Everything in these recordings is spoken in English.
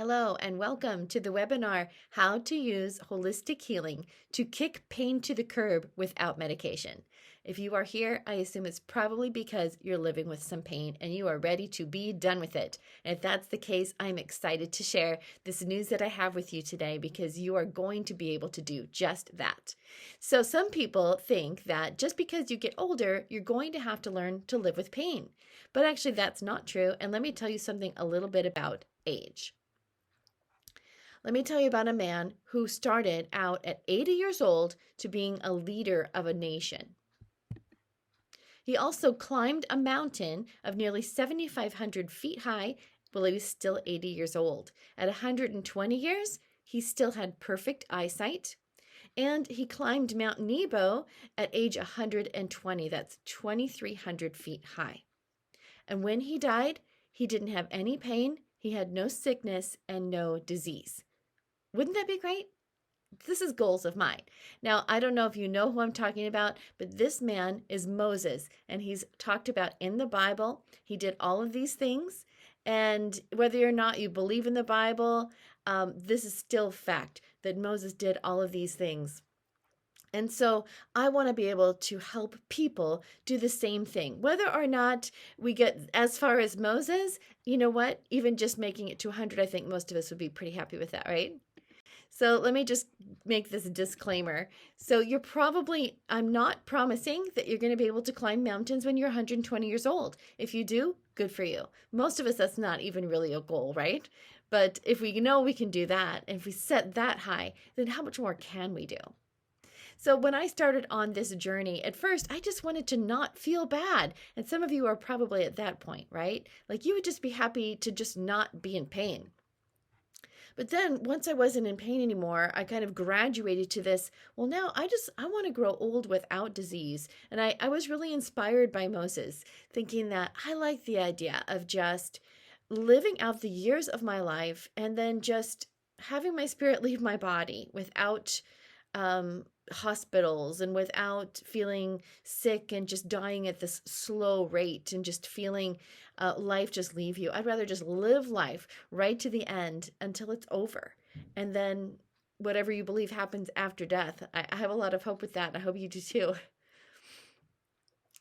Hello and welcome to the webinar, How to Use Holistic Healing to Kick Pain to the Curb Without Medication. If you are here, I assume it's probably because you're living with some pain and you are ready to be done with it. And if that's the case, I'm excited to share this news that I have with you today because you are going to be able to do just that. So some people think that just because you get older, you're going to have to learn to live with pain. But actually that's not true. And let me tell you something a little bit about age. Let me tell you about a man who started out at 80 years old to being a leader of a nation. He also climbed a mountain of nearly 7,500 feet high while he was still 80 years old. At 120 years, he still had perfect eyesight. And he climbed Mount Nebo at age 120. That's 2,300 feet high. And when he died, he didn't have any pain, he had no sickness, and no disease. Wouldn't that be great? This is goals of mine. Now, I don't know if you know who I'm talking about, but this man is Moses, and he's talked about in the Bible. He did all of these things, and whether or not you believe in the Bible, this is still fact that Moses did all of these things. And so I want to be able to help people do the same thing. Whether or not we get as far as Moses, you know what? Even just making it to 100, I think most of us would be pretty happy with that, right? So let me just make this disclaimer. So I'm not promising that you're going to be able to climb mountains when you're 120 years old. If you do, good for you. Most of us, that's not even really a goal, right? But if we know we can do that, and if we set that high, then how much more can we do? So when I started on this journey, at first, I just wanted to not feel bad. And some of you are probably at that point, right? Like you would just be happy to just not be in pain. But then once I wasn't in pain anymore, I kind of graduated to this, well, now I want to grow old without disease. And I was really inspired by Moses, thinking that I like the idea of just living out the years of my life and then just having my spirit leave my body without hospitals and without feeling sick and just dying at this slow rate and just feeling life just leave you. I'd rather just live life right to the end until it's over. And then whatever you believe happens after death. I have a lot of hope with that. I hope you do too.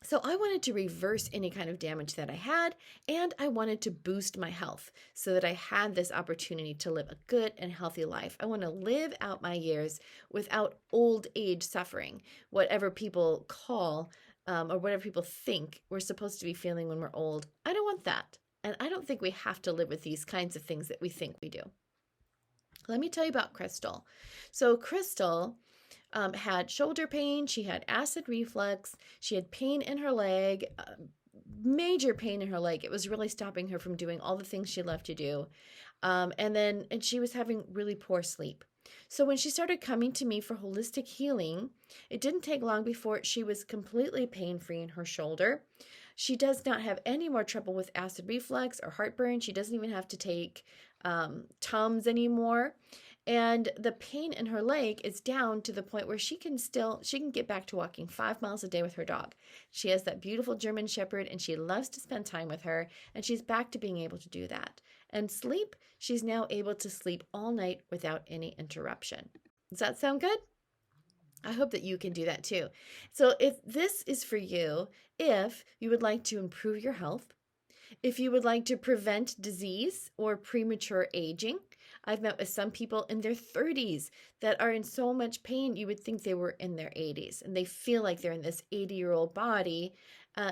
So I wanted to reverse any kind of damage that I had, and I wanted to boost my health so that I had this opportunity to live a good and healthy life. I want to live out my years without old age suffering, whatever people call or whatever people think we're supposed to be feeling when we're old. I don't want that. And I don't think we have to live with these kinds of things that we think we do. Let me tell you about Crystal. So Crystal had shoulder pain, she had acid reflux, she had pain in her leg, major pain in her leg. It was really stopping her from doing all the things she loved to do. And she was having really poor sleep. So when she started coming to me for holistic healing, it didn't take long before she was completely pain-free in her shoulder. She does not have any more trouble with acid reflux or heartburn. She doesn't even have to take Tums anymore. And the pain in her leg is down to the point where she can get back to walking 5 miles a day with her dog. She has that beautiful German Shepherd and she loves to spend time with her, and she's back to being able to do that. And sleep, she's now able to sleep all night without any interruption. Does that sound good? I hope that you can do that too. So if this is for you, if you would like to improve your health, if you would like to prevent disease or premature aging, I've met with some people in their 30s that are in so much pain, you would think they were in their 80s, and they feel like they're in this 80-year-old body,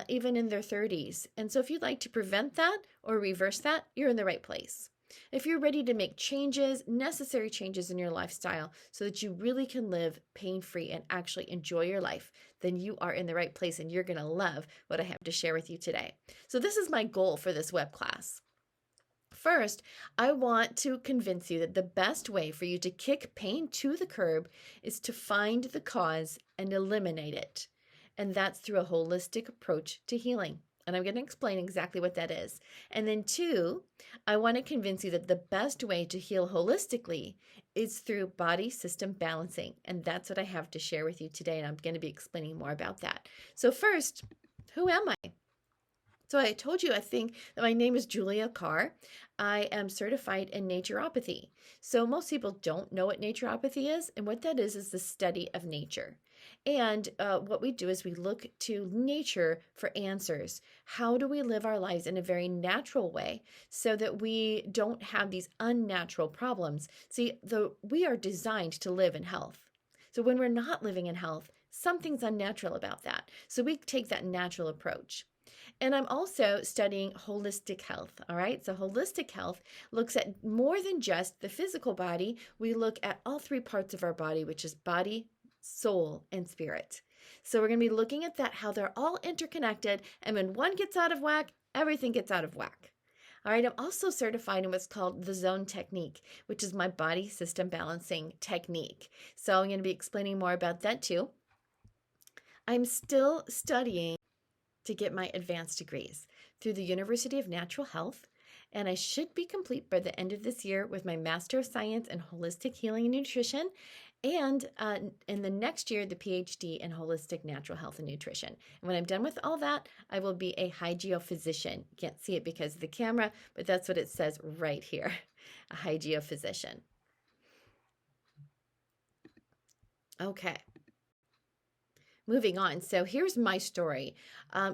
even in their 30s. And so if you'd like to prevent that or reverse that, you're in the right place. If you're ready to make changes, necessary changes in your lifestyle so that you really can live pain-free and actually enjoy your life, then you are in the right place and you're going to love what I have to share with you today. So this is my goal for this web class. First, I want to convince you that the best way for you to kick pain to the curb is to find the cause and eliminate it. And that's through a holistic approach to healing. And I'm going to explain exactly what that is. And then 2, I want to convince you that the best way to heal holistically is through body system balancing. And that's what I have to share with you today. And I'm going to be explaining more about that. So first, who am I? So I told you, I think that my name is Julia Carr. I am certified in naturopathy. So most people don't know what naturopathy is. And what that is the study of nature. And what we do is we look to nature for answers. How do we live our lives in a very natural way so that we don't have these unnatural problems? See, we are designed to live in health. So when we're not living in health, something's unnatural about that. So we take that natural approach. And I'm also studying holistic health. All right. So holistic health looks at more than just the physical body. We look at all three parts of our body, which is body, soul, and spirit. So we're going to be looking at that, how they're all interconnected. And when one gets out of whack, everything gets out of whack. All right, I'm also certified in what's called the zone technique, which is my body system balancing technique. So I'm going to be explaining more about that too. I'm still studying to get my advanced degrees through the University of Natural Health, and I should be complete by the end of this year with my Master of Science in Holistic Healing and Nutrition, and in the next year, the PhD in Holistic Natural Health and Nutrition. And when I'm done with all that, I will be a hygiophysician. You can't see it because of the camera, but that's what it says right here, a hygiophysician. Okay. Moving on. So here's my story.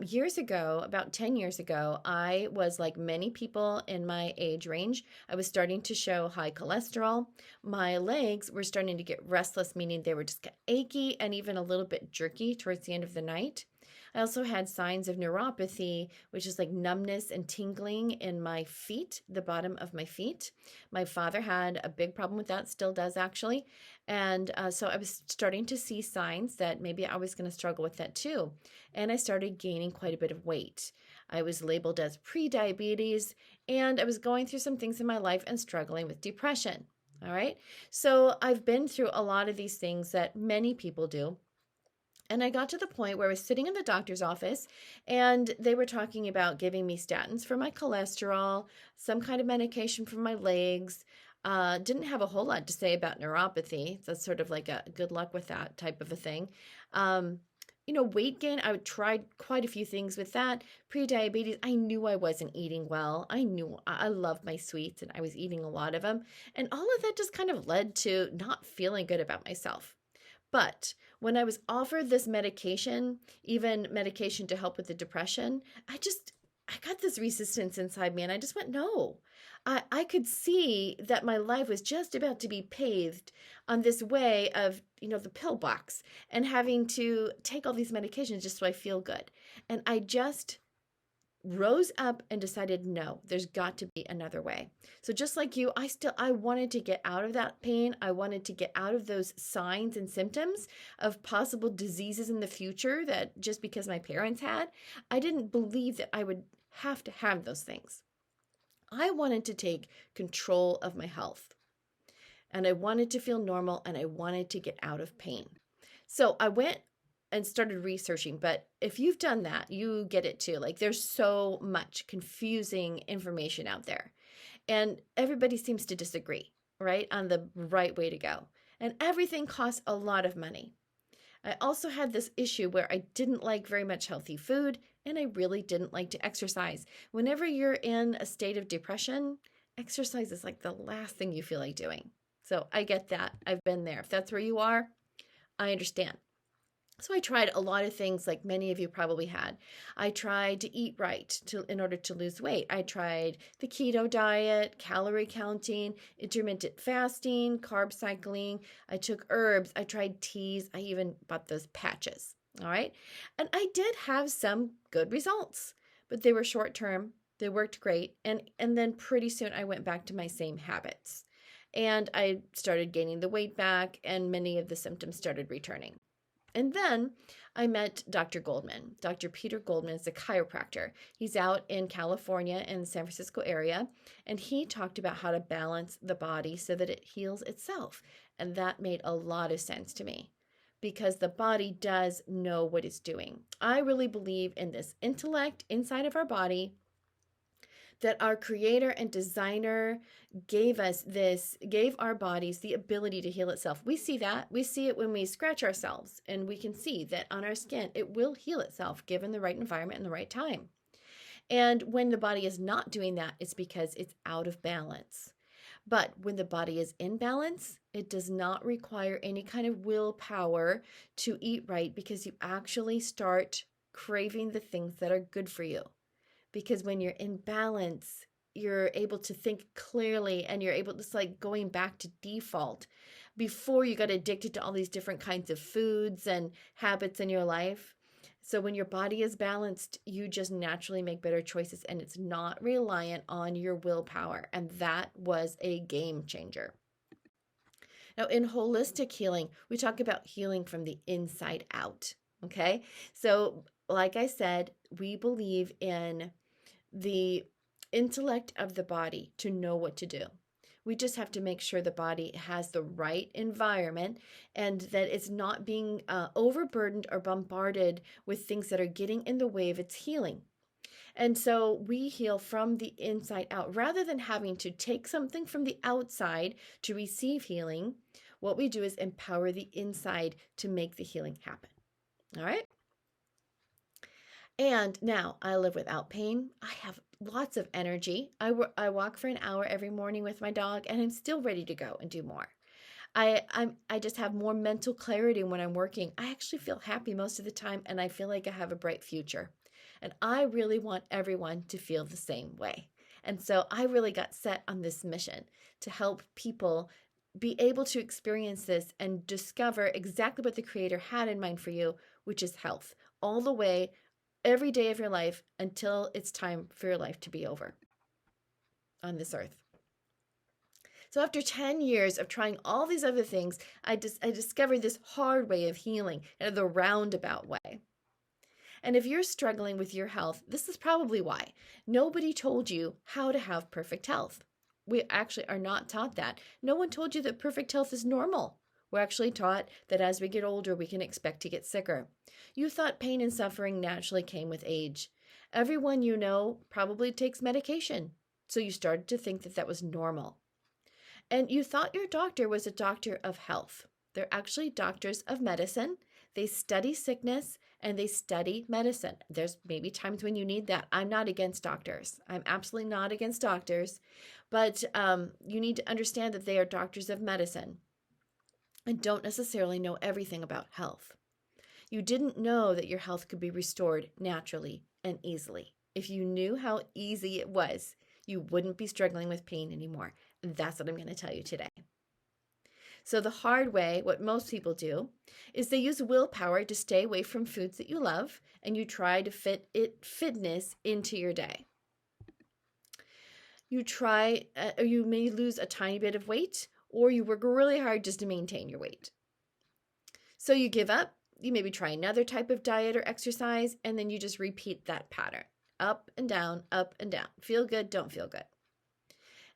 Years ago, about 10 years ago, I was like many people in my age range. I was starting to show high cholesterol. My legs were starting to get restless, meaning they were just achy and even a little bit jerky towards the end of the night. I also had signs of neuropathy, which is like numbness and tingling in my feet, the bottom of my feet. My father had a big problem with that, still does actually. And so I was starting to see signs that maybe I was going to struggle with that too. And I started gaining quite a bit of weight. I was labeled as pre-diabetes, and I was going through some things in my life and struggling with depression. All right. So I've been through a lot of these things that many people do. And I got to the point where I was sitting in the doctor's office and they were talking about giving me statins for my cholesterol, some kind of medication for my legs. Didn't have a whole lot to say about neuropathy. That's sort of like a good luck with that type of a thing. Weight gain, I tried quite a few things with that. Pre-diabetes, I knew I wasn't eating well. I knew I loved my sweets and I was eating a lot of them. And all of that just kind of led to not feeling good about myself. But when I was offered this medication, even medication to help with the depression, I got this resistance inside me and I just went, no. I could see that my life was just about to be paved on this way of, the pill box and having to take all these medications just so I feel good. And I just rose up and decided, no, there's got to be another way. So just like you, I wanted to get out of that pain. I wanted to get out of those signs and symptoms of possible diseases in the future that just because my parents had, I didn't believe that I would have to have those things. I wanted to take control of my health, and I wanted to feel normal, and I wanted to get out of pain. So I went and started researching, but if you've done that, you get it too. Like there's so much confusing information out there, and everybody seems to disagree, right, on the right way to go. And everything costs a lot of money. I also had this issue where I didn't like very much healthy food, and I really didn't like to exercise. Whenever you're in a state of depression, exercise is like the last thing you feel like doing. So I get that. I've been there. If that's where you are, I understand. So I tried a lot of things like many of you probably had. I tried to eat right in order to lose weight. I tried the keto diet, calorie counting, intermittent fasting, carb cycling. I took herbs. I tried teas. I even bought those patches. All right. And I did have some good results, but they were short term. They worked great. And then pretty soon I went back to my same habits. And I started gaining the weight back and many of the symptoms started returning. And then I met Dr. Goldman. Dr. Peter Goldman is a chiropractor. He's out in California in the San Francisco area, and he talked about how to balance the body so that it heals itself. And that made a lot of sense to me because the body does know what it's doing. I really believe in this intellect inside of our body that our creator and designer gave our bodies the ability to heal itself. We see that. We see it when we scratch ourselves, and we can see that on our skin, it will heal itself given the right environment and the right time. And when the body is not doing that, it's because it's out of balance. But when the body is in balance, it does not require any kind of willpower to eat right, because you actually start craving the things that are good for you. Because when you're in balance, you're able to think clearly, and you're able to, it's like going back to default. Before, you got addicted to all these different kinds of foods and habits in your life. So when your body is balanced, you just naturally make better choices, and it's not reliant on your willpower. And that was a game changer. Now, in holistic healing, we talk about healing from the inside out. Okay. So, like I said, we believe in the intellect of the body to know what to do. We just have to make sure the body has the right environment, and that it's not being overburdened or bombarded with things that are getting in the way of its healing. And so we heal from the inside out rather than having to take something from the outside to receive healing. What we do is empower the inside to make the healing happen. All right. And now I live without pain. I have lots of energy. I walk for an hour every morning with my dog, and I'm still ready to go and do more. I just have more mental clarity when I'm working. I actually feel happy most of the time, and I feel like I have a bright future. And I really want everyone to feel the same way. And so I really got set on this mission to help people be able to experience this and discover exactly what the Creator had in mind for you, which is health, all the way every day of your life until it's time for your life to be over on this earth. So after 10 years of trying all these other things, I discovered this hard way of healing, the roundabout way. And if you're struggling with your health, this is probably why. Nobody told you how to have perfect health. We actually are not taught that. No one told you that perfect health is normal. We're actually taught that as we get older, we can expect to get sicker. You thought pain and suffering naturally came with age. Everyone you know probably takes medication, so you started to think that that was normal. And you thought your doctor was a doctor of health. They're actually doctors of medicine. They study sickness and they study medicine. There's maybe times when you need that. I'm not against doctors. I'm absolutely not against doctors. But you need to understand that they are doctors of medicine and don't necessarily know everything about health. You didn't know that your health could be restored naturally and easily. If you knew how easy it was, you wouldn't be struggling with pain anymore. And that's what I'm going to tell you today. So the hard way, what most people do, is they use willpower to stay away from foods that you love, and you try to fit fitness into your day. You may lose a tiny bit of weight, or you work really hard just to maintain your weight. So you give up, you maybe try another type of diet or exercise, and then you just repeat that pattern. Up and down, up and down. Feel good, don't feel good.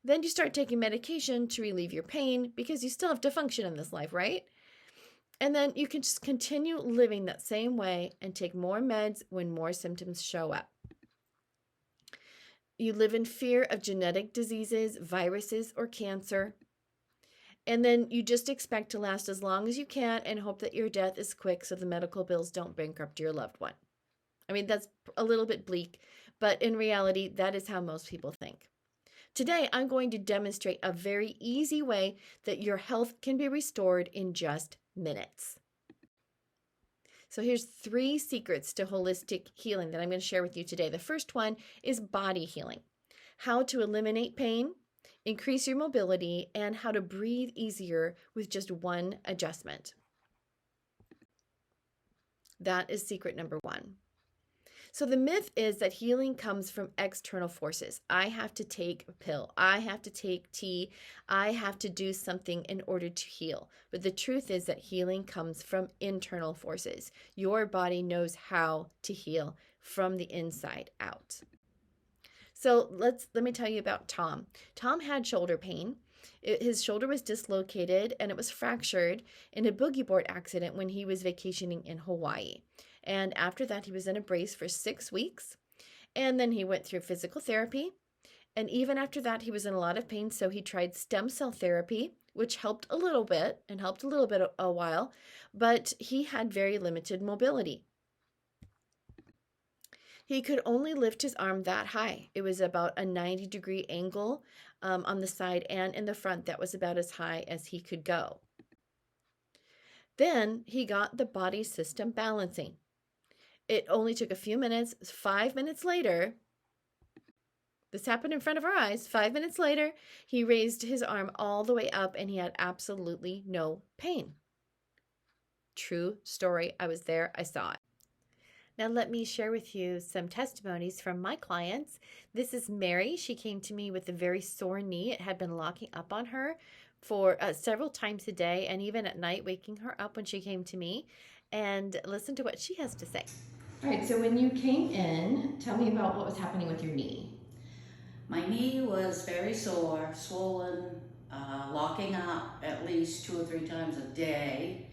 Then you start taking medication to relieve your pain because you still have to function in this life, right? And then you can just continue living that same way and take more meds when more symptoms show up. You live in fear of genetic diseases, viruses, or cancer. And then you just expect to last as long as you can and hope that your death is quick so the medical bills don't bankrupt your loved one. I mean, that's a little bit bleak, but in reality, that is how most people think. Today, I'm going to demonstrate a very easy way that your health can be restored in just minutes. So here's 3 secrets to holistic healing that I'm going to share with you today. The first one is body healing. How to eliminate pain, increase your mobility, and how to breathe easier with just one adjustment. That is secret number 1. So the myth is that healing comes from external forces. I have to take a pill. I have to take tea. I have to do something in order to heal. But the truth is that healing comes from internal forces. Your body knows how to heal from the inside out. So let me tell you about Tom. Tom had shoulder pain. His shoulder was dislocated and it was fractured in a boogie board accident when he was vacationing in Hawaii. And after that, he was in a brace for 6 weeks. And then he went through physical therapy. And even after that, he was in a lot of pain. So he tried stem cell therapy, which helped a little bit a while. But he had very limited mobility. He could only lift his arm that high. It was about a 90-degree angle on the side and in the front. That was about as high as he could go. Then he got the body system balancing. It only took a few minutes. 5 minutes later, this happened in front of our eyes. 5 minutes later, he raised his arm all the way up and he had absolutely no pain. True story. I was there. I saw it. Now let me share with you some testimonies from my clients. This is Mary. She came to me with a very sore knee. It had been locking up on her for several times a day and even at night, waking her up when she came to me. And listen to what she has to say. All right, so when you came in, tell me about what was happening with your knee. My knee was very sore, swollen, locking up at least 2 or 3 times a day.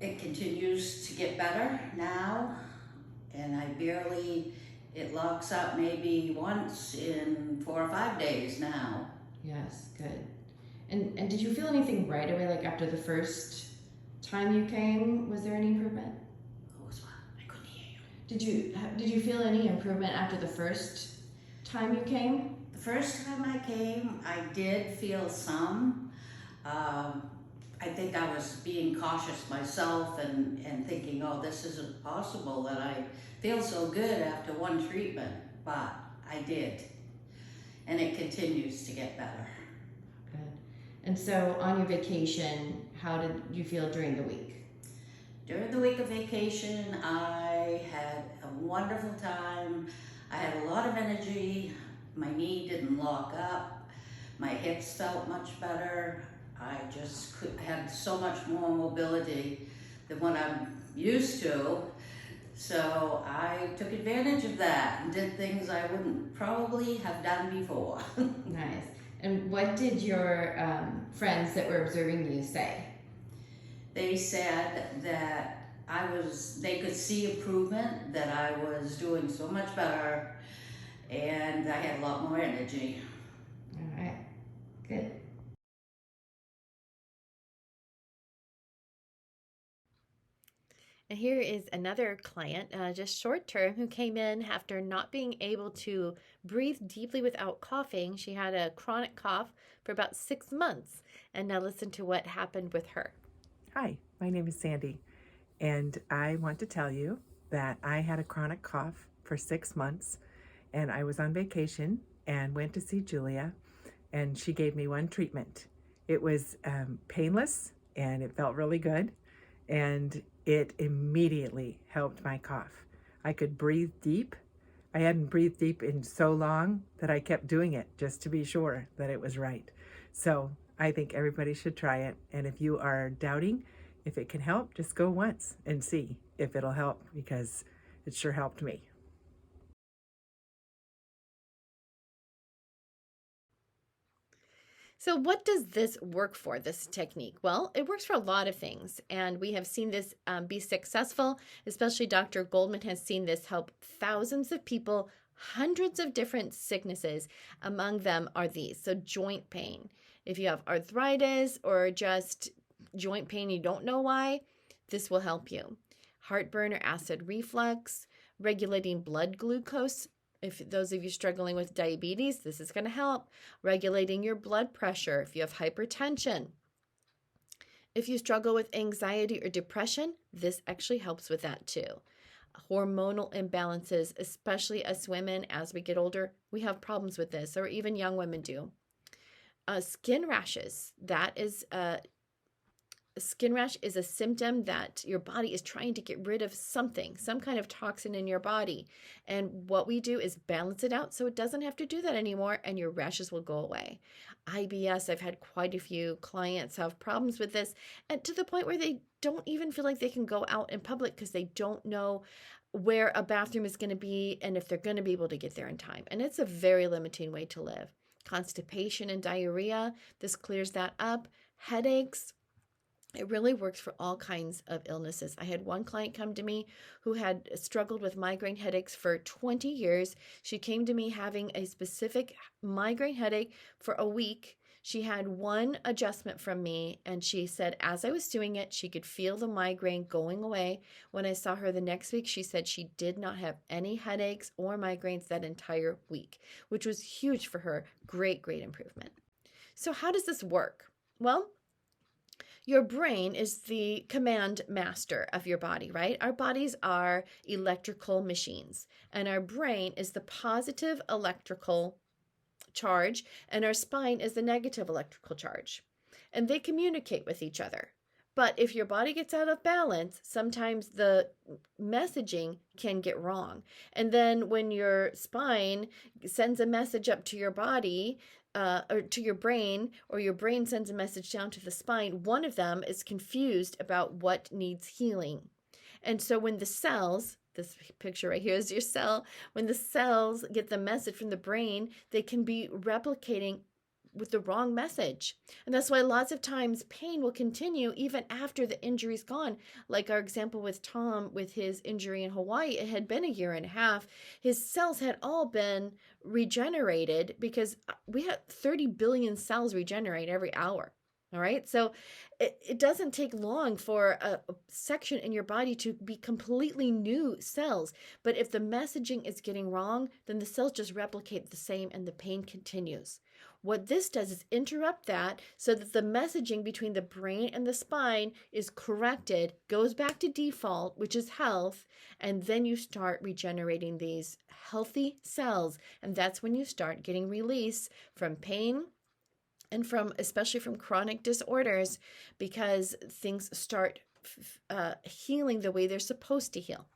It continues to get better now, and it locks up maybe once in 4 or 5 days now. Yes, good. And did you feel anything right away, like after the first time you came? Was there any improvement? What was what? I couldn't hear you. Did you feel any improvement after the first time you came? The first time I came, I did feel some. I think I was being cautious myself and thinking, oh, this isn't possible that I feel so good after one treatment, but I did. And it continues to get better. Good. And so on your vacation, how did you feel during the week? During the week of vacation, I had a wonderful time. I had a lot of energy. My knee didn't lock up. My hips felt much better. I just had so much more mobility than what I'm used to. So I took advantage of that and did things I wouldn't probably have done before. Nice. And what did your friends that were observing you say? They said that they could see improvement, that I was doing so much better, and I had a lot more energy. All right, good. And here is another client, just short term, who came in after not being able to breathe deeply without coughing. She had a chronic cough for about 6 months. And now listen to what happened with her. Hi, my name is Sandy, and I want to tell you that I had a chronic cough for 6 months, and I was on vacation and went to see Julia, and she gave me one treatment. It was painless, and it felt really good, and it immediately helped my cough. I could breathe deep. I hadn't breathed deep in so long that I kept doing it just to be sure that it was right. So I think everybody should try it. And if you are doubting if it can help, just go once and see if it'll help, because it sure helped me. So what does this work for, this technique? Well, it works for a lot of things, and we have seen this be successful, especially Dr. Goldman has seen this help thousands of people, hundreds of different sicknesses. Among them are these. So joint pain. If you have arthritis or just joint pain, you don't know why, this will help you. Heartburn or acid reflux, regulating blood glucose. If those of you struggling with diabetes, this is going to help. Regulating your blood pressure if you have hypertension. If you struggle with anxiety or depression, this actually helps with that too. Hormonal imbalances, especially us women, as we get older, we have problems with this, or even young women do. Skin rashes, skin rash is a symptom that your body is trying to get rid of something, some kind of toxin in your body. And what we do is balance it out so it doesn't have to do that anymore, and your rashes will go away. IBS, I've had quite a few clients have problems with this, and to the point where they don't even feel like they can go out in public because they don't know where a bathroom is going to be and if they're going to be able to get there in time. And it's a very limiting way to live. Constipation and diarrhea, this clears that up. Headaches, it really works for all kinds of illnesses. I had one client come to me who had struggled with migraine headaches for 20 years. She came to me having a specific migraine headache for a week. She had one adjustment from me, and she said as I was doing it, she could feel the migraine going away. When I saw her the next week, she said she did not have any headaches or migraines that entire week, which was huge for her. Great, great improvement. So how does this work? Well, your brain is the command master of your body, right? Our bodies are electrical machines, and our brain is the positive electrical charge, and our spine is the negative electrical charge. And they communicate with each other. But if your body gets out of balance, sometimes the messaging can get wrong. And then when your spine sends a message up to your body, or to your brain, or your brain sends a message down to the spine, one of them is confused about what needs healing. And so when the cells, this picture right here is your cell, when the cells get the message from the brain, they can be replicating with the wrong message. And that's why lots of times pain will continue even after the injury's gone. Like our example with Tom with his injury in Hawaii, it had been a year and a half. His cells had all been regenerated because we have 30 billion cells regenerate every hour. All right. So it doesn't take long for a section in your body to be completely new cells. But if the messaging is getting wrong, then the cells just replicate the same and the pain continues. What this does is interrupt that so that the messaging between the brain and the spine is corrected, goes back to default, which is health, and then you start regenerating these healthy cells. And that's when you start getting release from pain and from, especially from chronic disorders, because things start healing the way they're supposed to heal.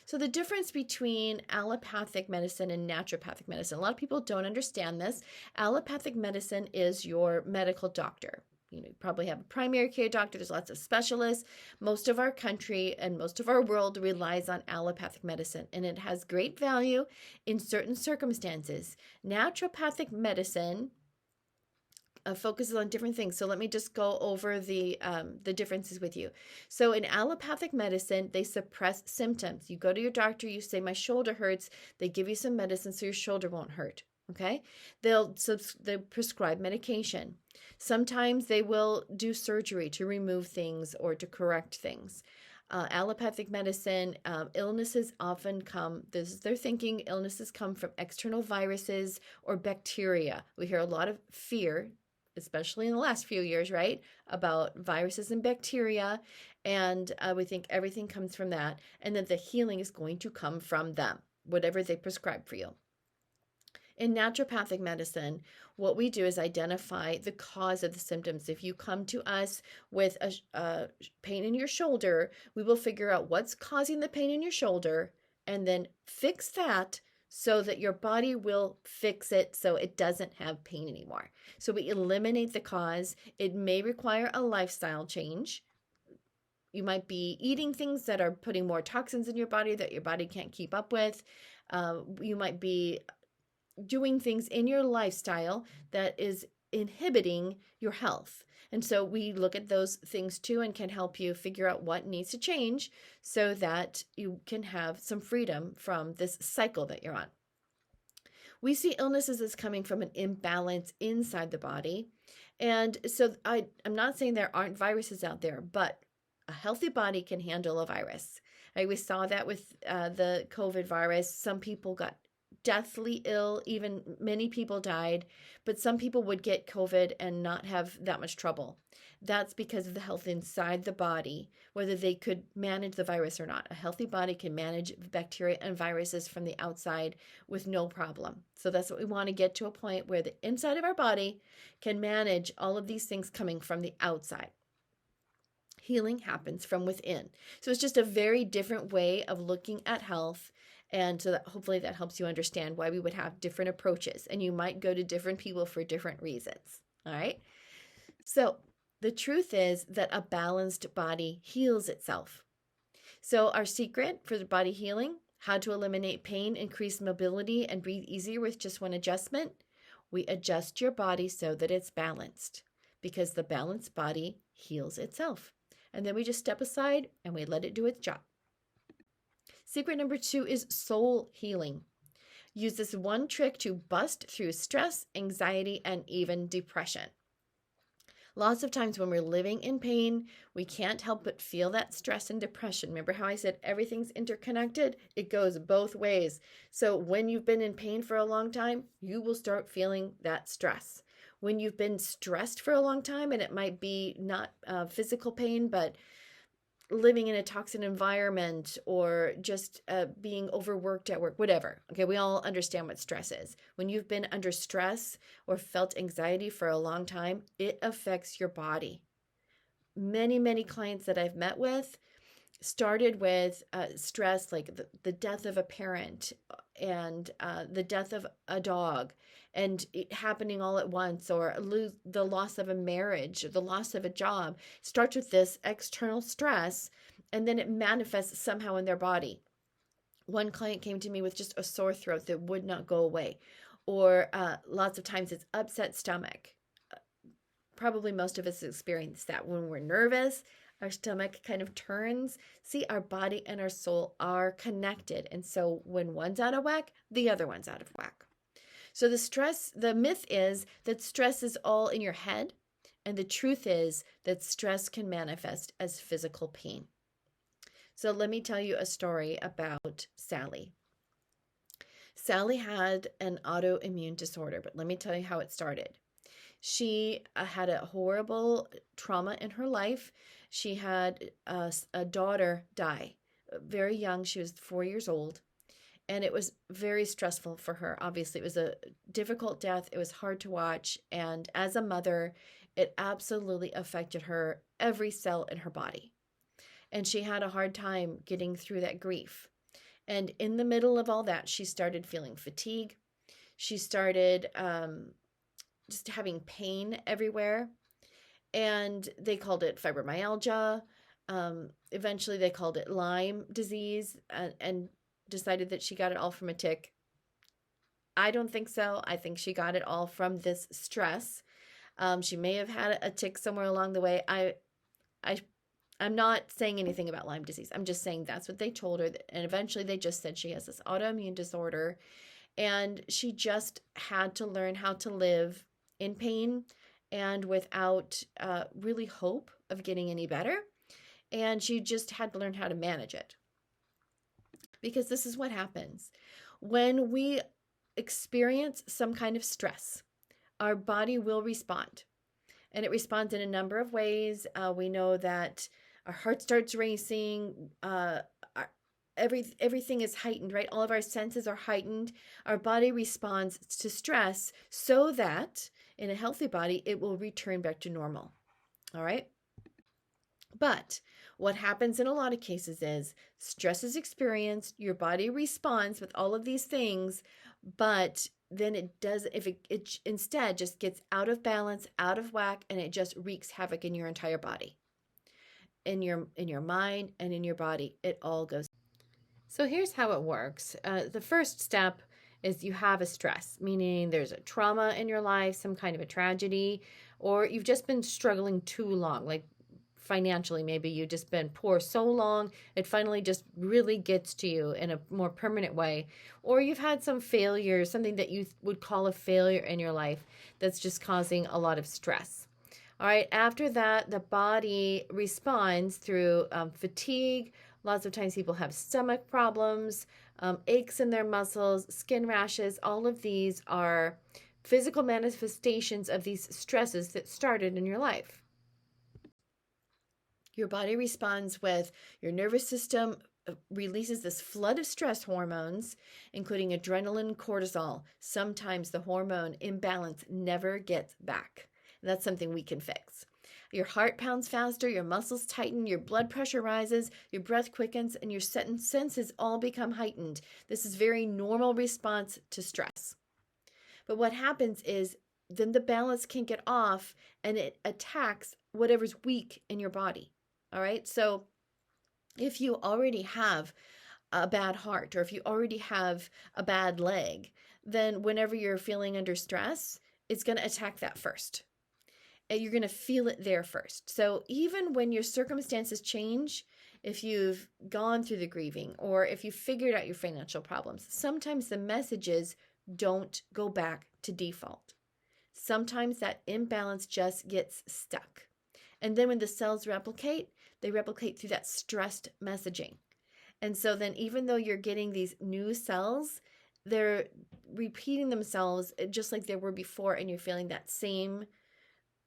So the difference between allopathic medicine and naturopathic medicine, a lot of people don't understand this. Allopathic medicine is your medical doctor. You probably have a primary care doctor. There's lots of specialists. Most of our country and most of our world relies on allopathic medicine, and it has great value in certain circumstances. Naturopathic medicine focuses on different things. So let me just go over the differences with you. So in allopathic medicine, they suppress symptoms. You go to your doctor, you say, my shoulder hurts. They give you some medicine so your shoulder won't hurt. Okay? They'll prescribe medication. Sometimes they will do surgery to remove things or to correct things. Allopathic medicine, illnesses often come, this is their thinking, illnesses come from external viruses or bacteria. We hear a lot of fear, especially in the last few years, right, about viruses and bacteria, and we think everything comes from that, and that the healing is going to come from them, whatever they prescribe for you. In naturopathic medicine, what we do is identify the cause of the symptoms. If you come to us with a pain in your shoulder, we will figure out what's causing the pain in your shoulder and then fix that so that your body will fix it so it doesn't have pain anymore. So we eliminate the cause. It may require a lifestyle change. You might be eating things that are putting more toxins in your body that your body can't keep up with. You might be doing things in your lifestyle that is inhibiting your health. And so we look at those things too and can help you figure out what needs to change so that you can have some freedom from this cycle that you're on. We see illnesses as coming from an imbalance inside the body. And so I'm not saying there aren't viruses out there, but a healthy body can handle a virus. We saw that with the COVID virus. Some people got deathly ill, even many people died, but some people would get COVID and not have that much trouble. That's because of the health inside the body, whether they could manage the virus or not. A healthy body can manage bacteria and viruses from the outside with no problem. So that's what we want to get to, a point where the inside of our body can manage all of these things coming from the outside. Healing happens from within. So it's just a very different way of looking at health. And so that hopefully that helps you understand why we would have different approaches, and you might go to different people for different reasons. All right. So the truth is that a balanced body heals itself. So our secret for the body healing, how to eliminate pain, increase mobility, and breathe easier with just one adjustment. We adjust your body so that it's balanced, because the balanced body heals itself. And then we just step aside and we let it do its job. Secret number 2 is soul healing. Use this one trick to bust through stress, anxiety, and even depression. Lots of times when we're living in pain, we can't help but feel that stress and depression. Remember how I said everything's interconnected? It goes both ways. So when you've been in pain for a long time, you will start feeling that stress. When you've been stressed for a long time, and it might be not physical pain, but living in a toxic environment or just being overworked at work, whatever. Okay, we all understand what stress is. When you've been under stress or felt anxiety for a long time, it affects your body. Many clients that I've met with started with stress, like the death of a parent and the death of a dog, and it happening all at once, or the loss of a marriage, or the loss of a job. Starts with this external stress, and then it manifests somehow in their body. One client came to me with just a sore throat that would not go away, or lots of times it's upset stomach. Probably most of us experience that when we're nervous. Our stomach kind of turns. See, our body and our soul are connected. And so when one's out of whack, the other one's out of whack. So the myth is that stress is all in your head. And the truth is that stress can manifest as physical pain. So let me tell you a story about Sally. Sally had an autoimmune disorder, but let me tell you how it started. She had a horrible trauma in her life. She had a daughter die very young. She was 4 years old, and it was very stressful for her. Obviously, it was a difficult death. It was hard to watch, and as a mother, it absolutely affected her, every cell in her body. And she had a hard time getting through that grief. And in the middle of all that, she started feeling fatigue. She started just having pain everywhere. And they called it fibromyalgia. Eventually they called it Lyme disease, and decided that she got it all from a tick. I don't think so. I think she got it all from this stress. She may have had a tick somewhere along the way. I'm not saying anything about Lyme disease. I'm just saying that's what they told her. And eventually they just said she has this autoimmune disorder, and she just had to learn how to live in pain and without really hope of getting any better. And she just had to learn how to manage it. Because this is what happens. When we experience some kind of stress, our body will respond. And it responds in a number of ways. We know that our heart starts racing, everything is heightened, right? All of our senses are heightened. Our body responds to stress so that in a healthy body, it will return back to normal. All right. But what happens in a lot of cases is stress is experienced, your body responds with all of these things, but then it does, if it instead just gets out of balance, out of whack, and it just wreaks havoc in your entire body, in your mind and in your body. It all goes. So here's how it works. The first step is you have a stress, meaning there's a trauma in your life, some kind of a tragedy, or you've just been struggling too long, like financially, maybe you've just been poor so long, it finally just really gets to you in a more permanent way. Or you've had some failure, something that you would call a failure in your life that's just causing a lot of stress. All right, after that, the body responds through fatigue. Lots of times people have stomach problems, aches in their muscles, skin rashes. All of these are physical manifestations of these stresses that started in your life. Your body responds with your nervous system releases this flood of stress hormones, including adrenaline, cortisol. Sometimes the hormone imbalance never gets back. And that's something we can fix. Your heart pounds faster, your muscles tighten, your blood pressure rises, your breath quickens, and your senses all become heightened. This is a very normal response to stress. But what happens is then the balance can get off and it attacks whatever's weak in your body. All right. So if you already have a bad heart, or if you already have a bad leg, then whenever you're feeling under stress, it's going to attack that first. And you're going to feel it there first. So even when your circumstances change if you've gone through the grieving, or if you figured out your financial problems, sometimes the messages don't go back to default. Sometimes that imbalance just gets stuck. And then when the cells replicate, they replicate through that stressed messaging. And so then even though you're getting these new cells, they're repeating themselves just like they were before, and you're feeling that same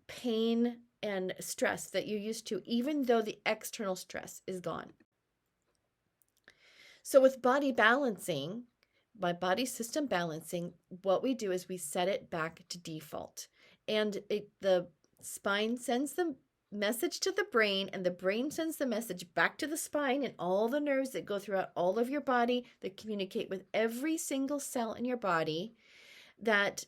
pain and stress that you used to, even though the external stress is gone. So with body balancing, by body system balancing, what we do is we set it back to default. And the spine sends the message to the brain, and the brain sends the message back to the spine and all the nerves that go throughout all of your body that communicate with every single cell in your body, that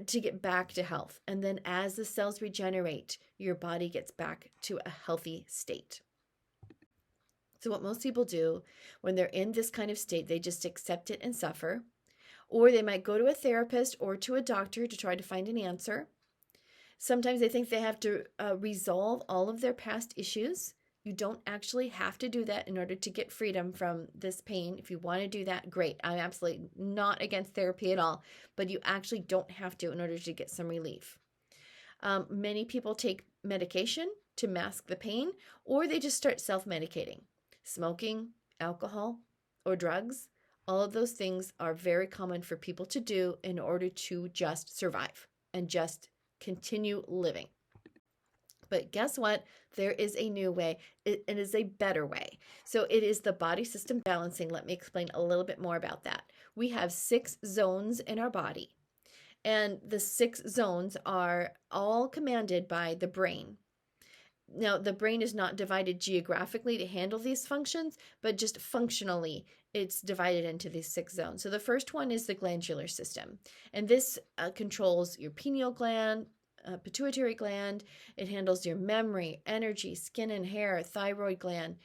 to get back to health. And then as the cells regenerate, your body gets back to a healthy state. So what most people do when they're in this kind of state, they just accept it and suffer, or they might go to a therapist or to a doctor to try to find an answer. Sometimes they think they have to resolve all of their past issues. You don't actually have to do that in order to get freedom from this pain. If you want to do that, great. I'm absolutely not against therapy at all, but you actually don't have to in order to get some relief. Many people take medication to mask the pain, or they just start self-medicating. Smoking, alcohol, or drugs, all of those things are very common for people to do in order to just survive and just continue living. But guess what? There is a new way. It is a better way. So it is the body system balancing. Let me explain a little bit more about that. We have 6 zones in our body, and the 6 zones are all commanded by the brain. Now, the brain is not divided geographically to handle these functions, but just functionally, it's divided into these 6 zones. So the first one is the glandular system, and this controls your pineal gland, pituitary gland. It handles your memory, energy, skin and hair, thyroid gland,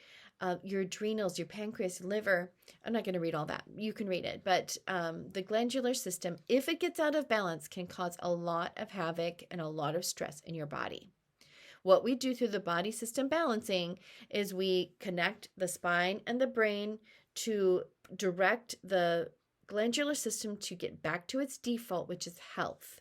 your adrenals, your pancreas, liver. I'm not going to read all that. You can read it. But the glandular system, if it gets out of balance, can cause a lot of havoc and a lot of stress in your body. What we do through the body system balancing is we connect the spine and the brain to direct the glandular system to get back to its default, which is health.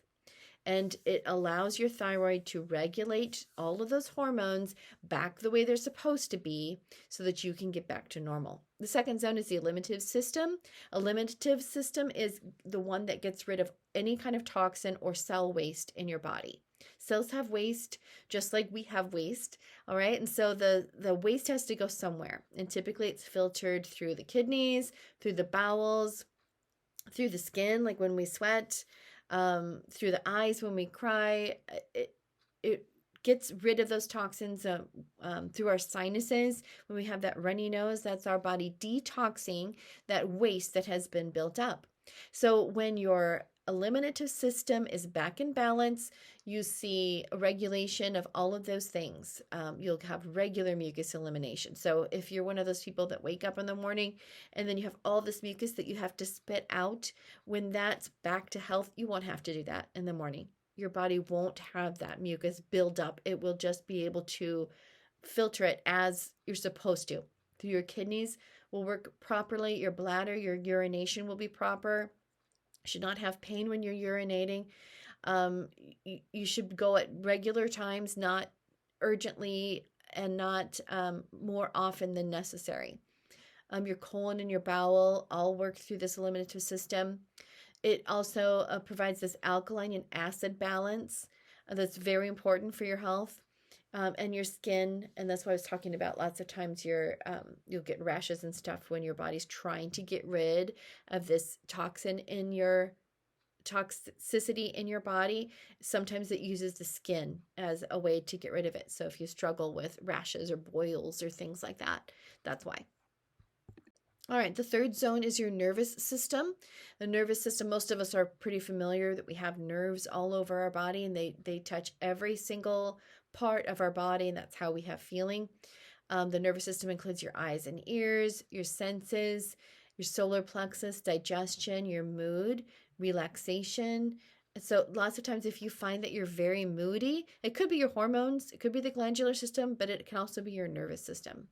And it allows your thyroid to regulate all of those hormones back the way they're supposed to be so that you can get back to normal. The second zone is the eliminative system. Eliminative system is the one that gets rid of any kind of toxin or cell waste in your body. Cells have waste just like we have waste, all right? And so the waste has to go somewhere. And typically it's filtered through the kidneys, through the bowels, through the skin, like when we sweat, through the eyes when we cry. It gets rid of those toxins through our sinuses. When we have that runny nose, that's our body detoxing that waste that has been built up. So when your eliminative system is back in balance, you see a regulation of all of those things. You'll have regular mucus elimination. So if you're one of those people that wake up in the morning and then you have all this mucus that you have to spit out, when that's back to health, you won't have to do that in the morning. Your body won't have that mucus build up. It will just be able to filter it as you're supposed to. Through your kidneys will work properly. Your bladder, your urination will be proper. You should not have pain when you're urinating. You should go at regular times, not urgently, and not more often than necessary. Your colon and your bowel all work through this eliminative system. It also provides this alkaline and acid balance that's very important for your health. And your skin, and that's what I was talking about. Lots of times you'll get rashes and stuff when your body's trying to get rid of this toxicity in your body. Sometimes it uses the skin as a way to get rid of it. So if you struggle with rashes or boils or things like that, that's why. All right, the third zone is your nervous system. The nervous system, most of us are pretty familiar that we have nerves all over our body, and they touch every single part of our body, and that's how we have feeling. The nervous system includes your eyes and ears, your senses, your solar plexus, digestion, your mood, relaxation. So lots of times if you find that you're very moody, it could be your hormones, it could be the glandular system, but it can also be your nervous system.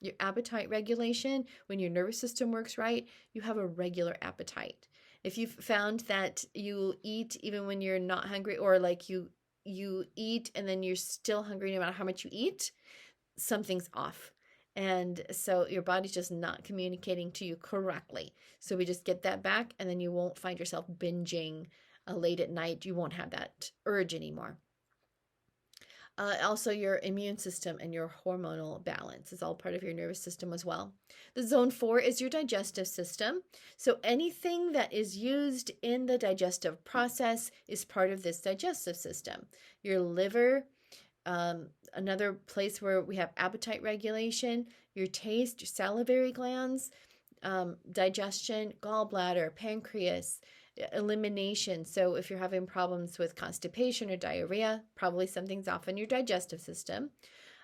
Your appetite regulation, when your nervous system works right, you have a regular appetite. If you've found that you eat even when you're not hungry, or like you eat and then you're still hungry no matter how much you eat, something's off. And so your body's just not communicating to you correctly. So we just get that back, and then you won't find yourself binging late at night. You won't have that urge anymore. Also, your immune system and your hormonal balance is all part of your nervous system as well. The zone 4 is your digestive system. So anything that is used in the digestive process is part of this digestive system. Your liver, another place where we have appetite regulation, your taste, your salivary glands, digestion, gallbladder, pancreas, elimination. So if you're having problems with constipation or diarrhea, probably something's off in your digestive system.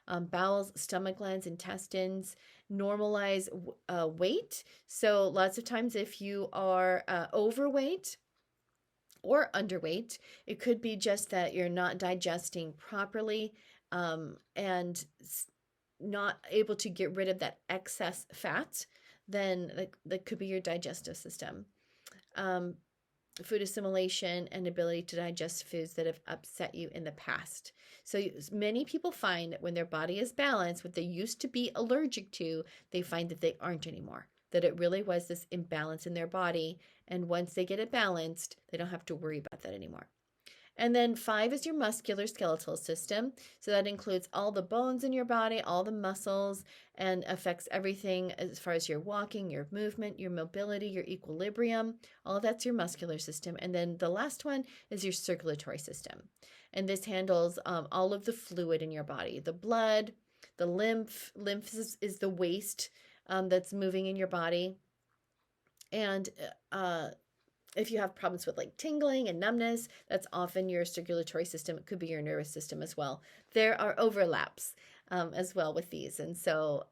Bowels, stomach glands, intestines, normalize weight. So lots of times if you are overweight or underweight, it could be just that you're not digesting properly, and not able to get rid of that excess fat. Then that could be your digestive system. Food assimilation and ability to digest foods that have upset you in the past. So many people find that when their body is balanced, what they used to be allergic to, they find that they aren't anymore, that it really was this imbalance in their body. And once they get it balanced, they don't have to worry about that anymore. And then 5 is your muscular skeletal system. So that includes all the bones in your body, all the muscles, and affects everything as far as your walking, your movement, your mobility, your equilibrium. All of that's your muscular system. And then the last one is your circulatory system. And this handles all of the fluid in your body, the blood, the lymph. Lymph is the waste that's moving in your body. And if you have problems with like tingling and numbness, that's often your circulatory system. It could be your nervous system as well. There are overlaps as well with these. And so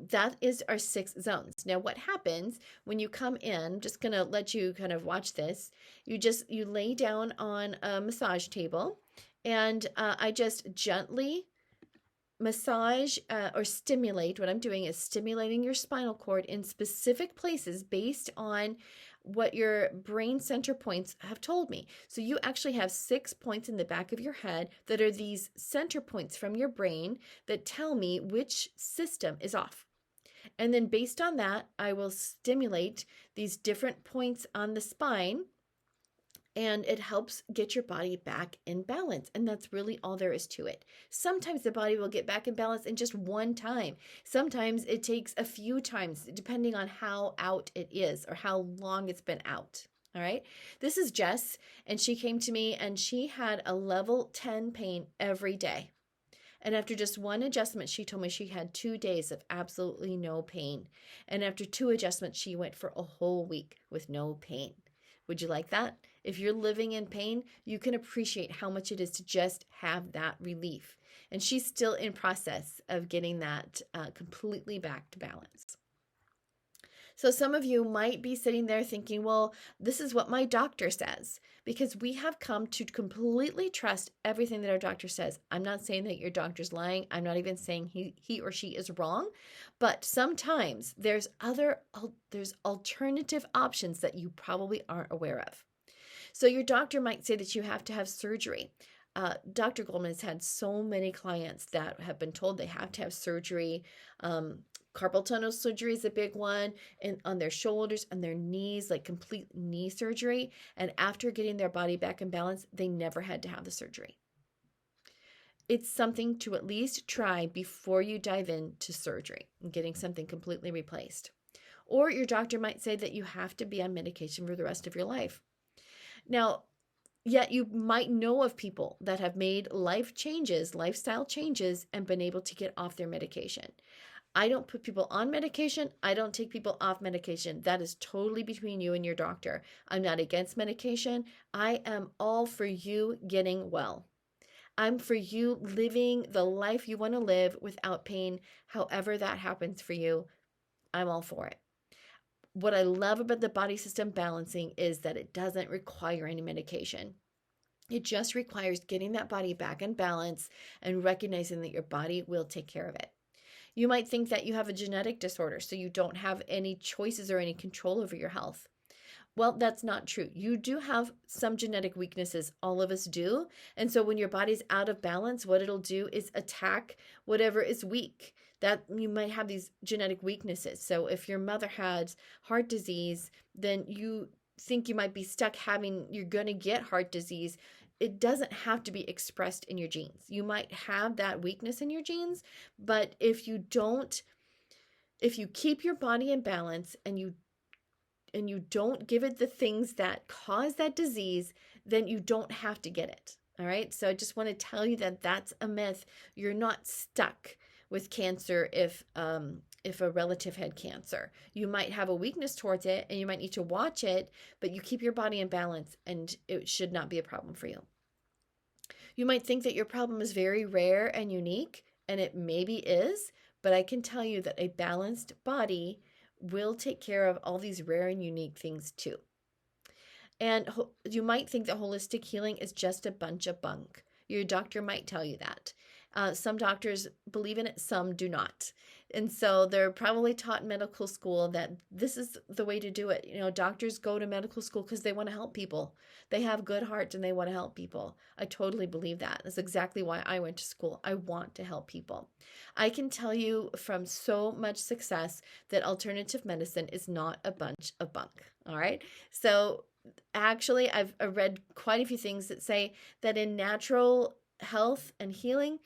that is our 6 zones. Now, what happens when you come in, I'm just going to let you kind of watch this. You lay down on a massage table, and I just gently massage or stimulate. What I'm doing is stimulating your spinal cord in specific places based on what your brain center points have told me. So you actually have 6 points in the back of your head that are these center points from your brain that tell me which system is off. And then based on that, I will stimulate these different points on the spine, and it helps get your body back in balance. And that's really all there is to it. Sometimes the body will get back in balance in just one time. Sometimes it takes a few times, depending on how out it is or how long it's been out. All right. This is Jess, and she came to me and she had a level 10 pain every day. And after just one adjustment, she told me she had 2 days of absolutely no pain. And after 2 adjustments, she went for a whole week with no pain. Would you like that? If you're living in pain, you can appreciate how much it is to just have that relief. And she's still in process of getting that completely back to balance. So some of you might be sitting there thinking, well, this is what my doctor says, because we have come to completely trust everything that our doctor says. I'm not saying that your doctor's lying. I'm not even saying he or she is wrong, but sometimes there's alternative options that you probably aren't aware of. So your doctor might say that you have to have surgery. Dr. Goldman has had so many clients that have been told they have to have surgery. Carpal tunnel surgery is a big one, and on their shoulders and their knees, like complete knee surgery. And after getting their body back in balance, they never had to have the surgery. It's something to at least try before you dive into surgery and getting something completely replaced. Or your doctor might say that you have to be on medication for the rest of your life. Now, yet you might know of people that have made lifestyle changes, and been able to get off their medication. I don't put people on medication. I don't take people off medication. That is totally between you and your doctor. I'm not against medication. I am all for you getting well. I'm for you living the life you want to live without pain. However that happens for you, I'm all for it. What I love about the body system balancing is that it doesn't require any medication. It just requires getting that body back in balance and recognizing that your body will take care of it. You might think that you have a genetic disorder, so you don't have any choices or any control over your health. Well, that's not true. You do have some genetic weaknesses. All of us do. And so when your body's out of balance, what it'll do is attack whatever is weak. That you might have these genetic weaknesses. So if your mother had heart disease, then you think you might be stuck you're going to get heart disease. It doesn't have to be expressed in your genes. You might have that weakness in your genes, but if you keep your body in balance and you don't give it the things that cause that disease, then you don't have to get it. All right. So I just want to tell you that that's a myth. You're not stuck with cancer if a relative had cancer. You might have a weakness towards it and you might need to watch it, but you keep your body in balance and it should not be a problem for you. You might think that your problem is very rare and unique, and it maybe is, but I can tell you that a balanced body will take care of all these rare and unique things too. And you might think that holistic healing is just a bunch of bunk. Your doctor might tell you that. Some doctors believe in it, some do not. And so they're probably taught in medical school that this is the way to do it. You know, doctors go to medical school because they want to help people. They have good hearts and they want to help people. I totally believe that. That's exactly why I went to school. I want to help people. I can tell you from so much success that alternative medicine is not a bunch of bunk. All right. So actually, I've read quite a few things that say that in natural health and healing,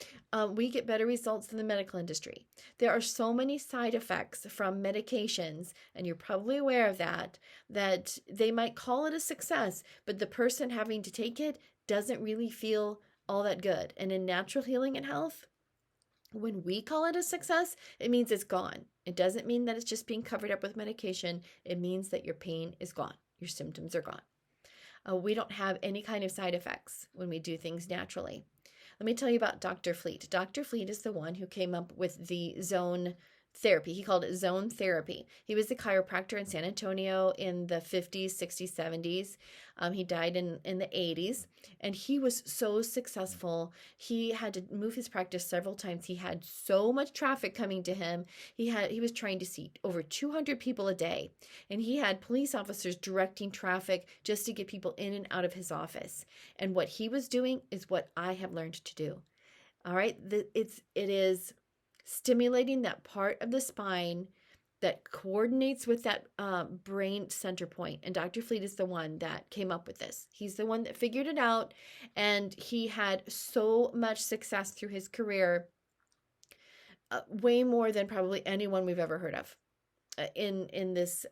we get better results than the medical industry. There are so many side effects from medications, and you're probably aware of that they might call it a success, but the person having to take it doesn't really feel all that good. And in natural healing and health, when we call it a success, it means it's gone. It doesn't mean that it's just being covered up with medication. It means that your pain is gone. Your symptoms are gone. We don't have any kind of side effects when we do things naturally. Let me tell you about Dr. Fleet. Dr. Fleet is the one who came up with the zone therapy. He called it zone therapy. He was a chiropractor in San Antonio in the 50s, 60s, 70s. He died in the 80s, and he was so successful. He had to move his practice several times. He had so much traffic coming to him. He was trying to see over 200 people a day, and he had police officers directing traffic just to get people in and out of his office. And what he was doing is what I have learned to do. All right, it is stimulating that part of the spine that coordinates with that brain center point. And Dr. Fleet is the one that came up with this. He's the one that figured it out, and he had so much success through his career, way more than probably anyone we've ever heard of in this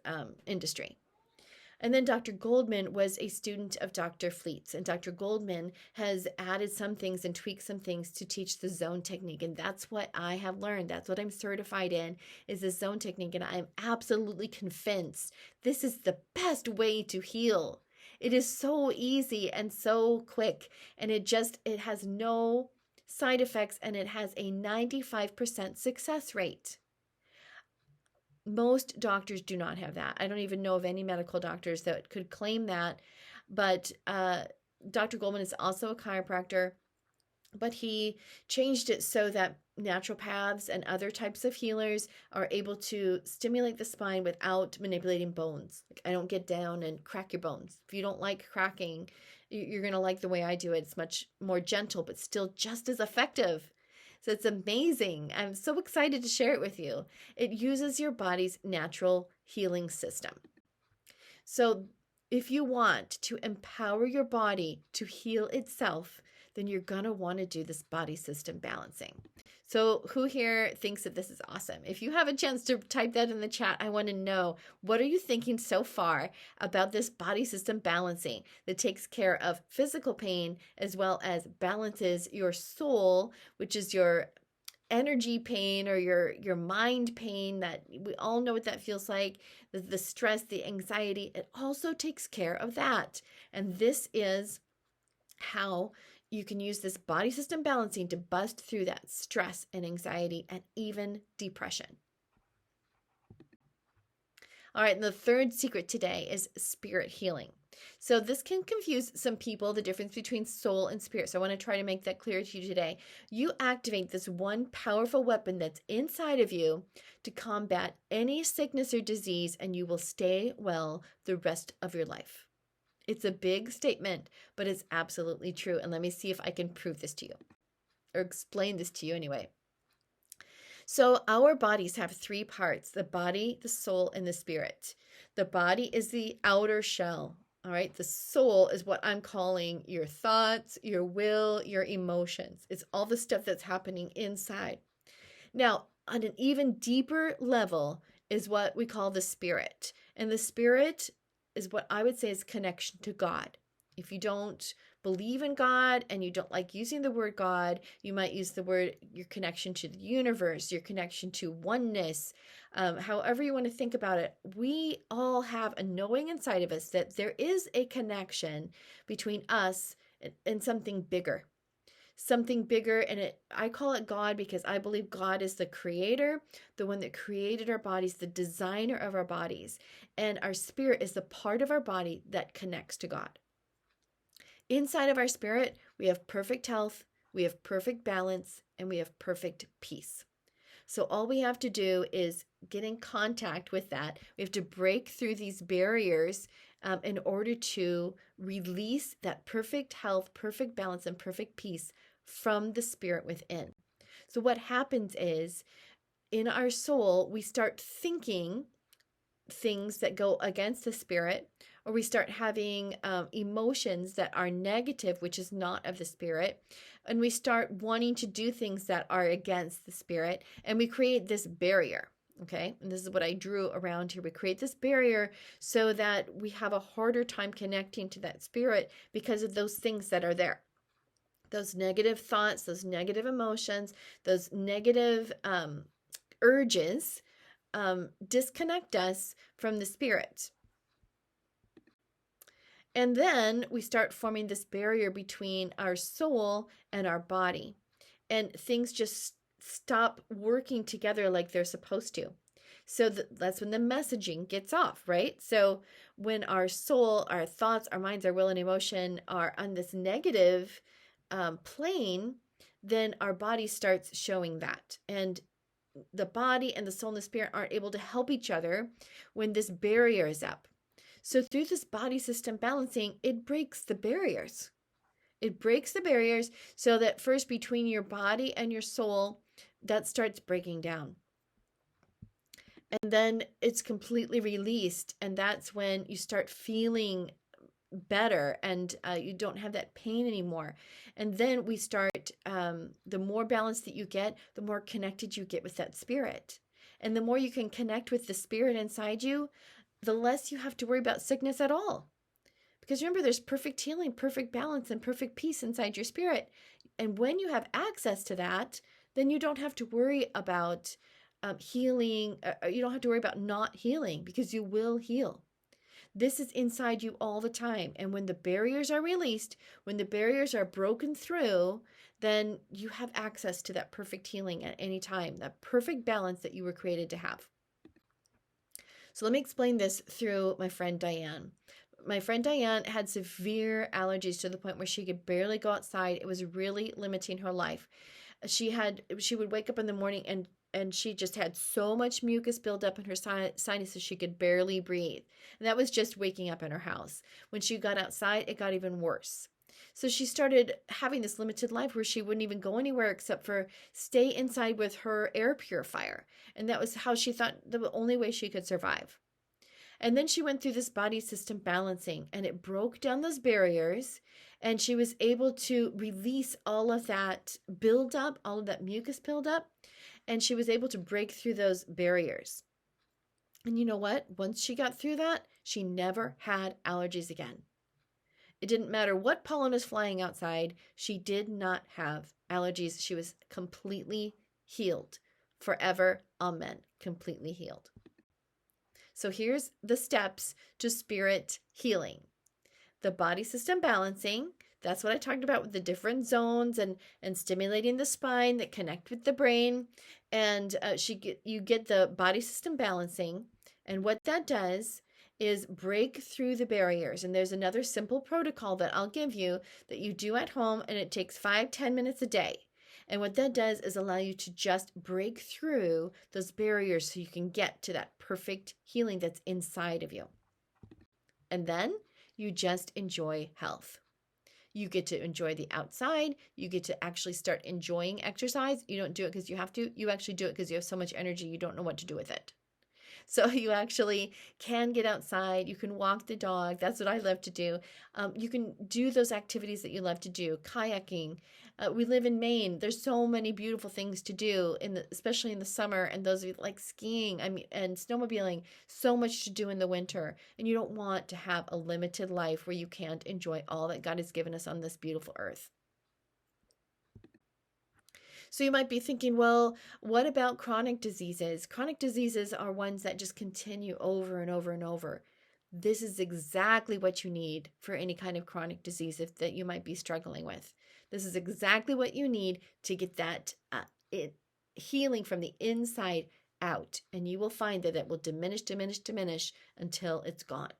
industry. And then Dr. Goldman was a student of Dr. Fleet's, and Dr. Goldman has added some things and tweaked some things to teach the zone technique. And that's what I have learned. That's what I'm certified in, is the zone technique. And I'm absolutely convinced this is the best way to heal. It is so easy and so quick, and it has no side effects, and it has a 95% success rate. Most doctors do not have that. I don't even know of any medical doctors that could claim that. But Dr. Goldman is also a chiropractor, but he changed it so that naturopaths and other types of healers are able to stimulate the spine without manipulating bones. Like, I don't get down and crack your bones. If you don't like cracking, you're going to like the way I do it. It's much more gentle, but still just as effective. So it's amazing. I'm so excited to share it with you. It uses your body's natural healing system. So if you want to empower your body to heal itself, then you're going to want to do this body system balancing. So who here thinks that this is awesome? If you have a chance to type that in the chat, I want to know, what are you thinking so far about this body system balancing that takes care of physical pain as well as balances your soul, which is your energy pain or your mind pain, that we all know what that feels like, the stress, the anxiety. It also takes care of that. And this is how you can use this body system balancing to bust through that stress and anxiety and even depression. All right, and the third secret today is spirit healing. So this can confuse some people, the difference between soul and spirit. So I want to try to make that clear to you today. You activate this one powerful weapon that's inside of you to combat any sickness or disease, and you will stay well the rest of your life. It's a big statement, but it's absolutely true. And let me see if I can prove this to you or explain this to you anyway. So our bodies have three parts: the body, the soul, and the spirit. The body is the outer shell. All right. The soul is what I'm calling your thoughts, your will, your emotions. It's all the stuff that's happening inside. Now, on an even deeper level is what we call the spirit. And the spirit is what I would say is connection to God. If you don't believe in God and you don't like using the word God, you might use the word your connection to the universe, your connection to oneness, however you want to think about it. We all have a knowing inside of us that there is a connection between us and something bigger. Something bigger, and I call it God because I believe God is the creator, the one that created our bodies, the designer of our bodies, and our spirit is the part of our body that connects to God. Inside of our spirit, we have perfect health, we have perfect balance, and we have perfect peace. So all we have to do is get in contact with that. We have to break through these barriers in order to release that perfect health, perfect balance, and perfect peace from the spirit within. So what happens is, in our soul, we start thinking things that go against the spirit, or we start having emotions that are negative, which is not of the spirit, and we start wanting to do things that are against the spirit, and we create this barrier. Okay, and this is what I drew around here. We create this barrier so that we have a harder time connecting to that spirit because of those things that are there. Those negative thoughts, those negative emotions, those negative urges disconnect us from the spirit. And then we start forming this barrier between our soul and our body. And things just stop working together like they're supposed to. So that's when the messaging gets off, right? So when our soul, our thoughts, our minds, our will, and emotion are on this negative plane, then our body starts showing that. And the body and the soul and the spirit aren't able to help each other when this barrier is up. So through this body system balancing, it breaks the barriers. It breaks the barriers so that first between your body and your soul, that starts breaking down. And then it's completely released. And that's when you start feeling better and you don't have that pain anymore. And then we start, the more balance that you get, the more connected you get with that spirit. And the more you can connect with the spirit inside you, the less you have to worry about sickness at all. Because remember, there's perfect healing, perfect balance, and perfect peace inside your spirit. And when you have access to that, then you don't have to worry about healing. You don't have to worry about not healing because you will heal. This is inside you all the time. And when the barriers are released, when the barriers are broken through, then you have access to that perfect healing at any time, that perfect balance that you were created to have. So let me explain this through my friend Diane. My friend Diane had severe allergies to the point where she could barely go outside. It was really limiting her life. She would wake up in the morning and she just had so much mucus build up in her sinuses she could barely breathe. And that was just waking up in her house. When she got outside, it got even worse. So she started having this limited life where she wouldn't even go anywhere except for stay inside with her air purifier. And that was how she thought the only way she could survive. And then she went through this body system balancing, and it broke down those barriers, and she was able to release all of that buildup, all of that mucus buildup, and she was able to break through those barriers. And you know what? Once she got through that, she never had allergies again. It didn't matter what pollen was flying outside. She did not have allergies. She was completely healed. Forever, amen. Completely healed. So here's the steps to spirit healing. The body system balancing. That's what I talked about with the different zones and stimulating the spine that connect with the brain. And you get the body system balancing. And what that does is break through the barriers. And there's another simple protocol that I'll give you that you do at home, and it takes 5-10 minutes a day. And what that does is allow you to just break through those barriers so you can get to that perfect healing that's inside of you. And then you just enjoy health. You get to enjoy the outside. You get to actually start enjoying exercise. You don't do it because you have to. You actually do it because you have so much energy you don't know what to do with it. So you actually can get outside. You can walk the dog. That's what I love to do. You can do those activities that you love to do. Kayaking. We live in Maine. There's so many beautiful things to do, especially in the summer. And those of you like skiing, and snowmobiling. So much to do in the winter. And you don't want to have a limited life where you can't enjoy all that God has given us on this beautiful earth. So you might be thinking, well, what about chronic diseases? Chronic diseases are ones that just continue over and over and over. This is exactly what you need for any kind of chronic disease that you might be struggling with. This is exactly what you need to get that healing from the inside out. And you will find that it will diminish until it's gone.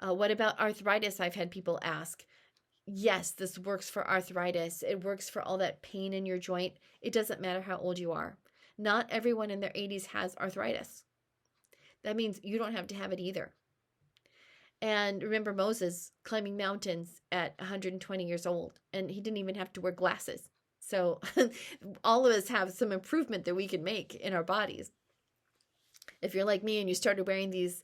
What about arthritis? I've had people ask. Yes, this works for arthritis. It works for all that pain in your joint. It doesn't matter how old you are. Not everyone in their 80s has arthritis. That means you don't have to have it either. And remember Moses climbing mountains at 120 years old, and he didn't even have to wear glasses. So all of us have some improvement that we can make in our bodies. If you're like me and you started wearing these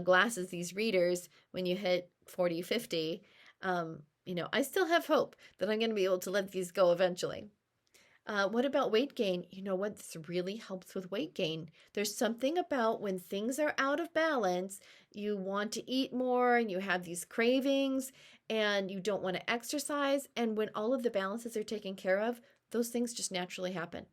glasses, these readers, when you hit 40, 50, I still have hope that I'm going to be able to let these go eventually. What about weight gain? You know what really helps with weight gain? There's something about when things are out of balance, you want to eat more and you have these cravings and you don't want to exercise. And when all of the balances are taken care of, those things just naturally happen.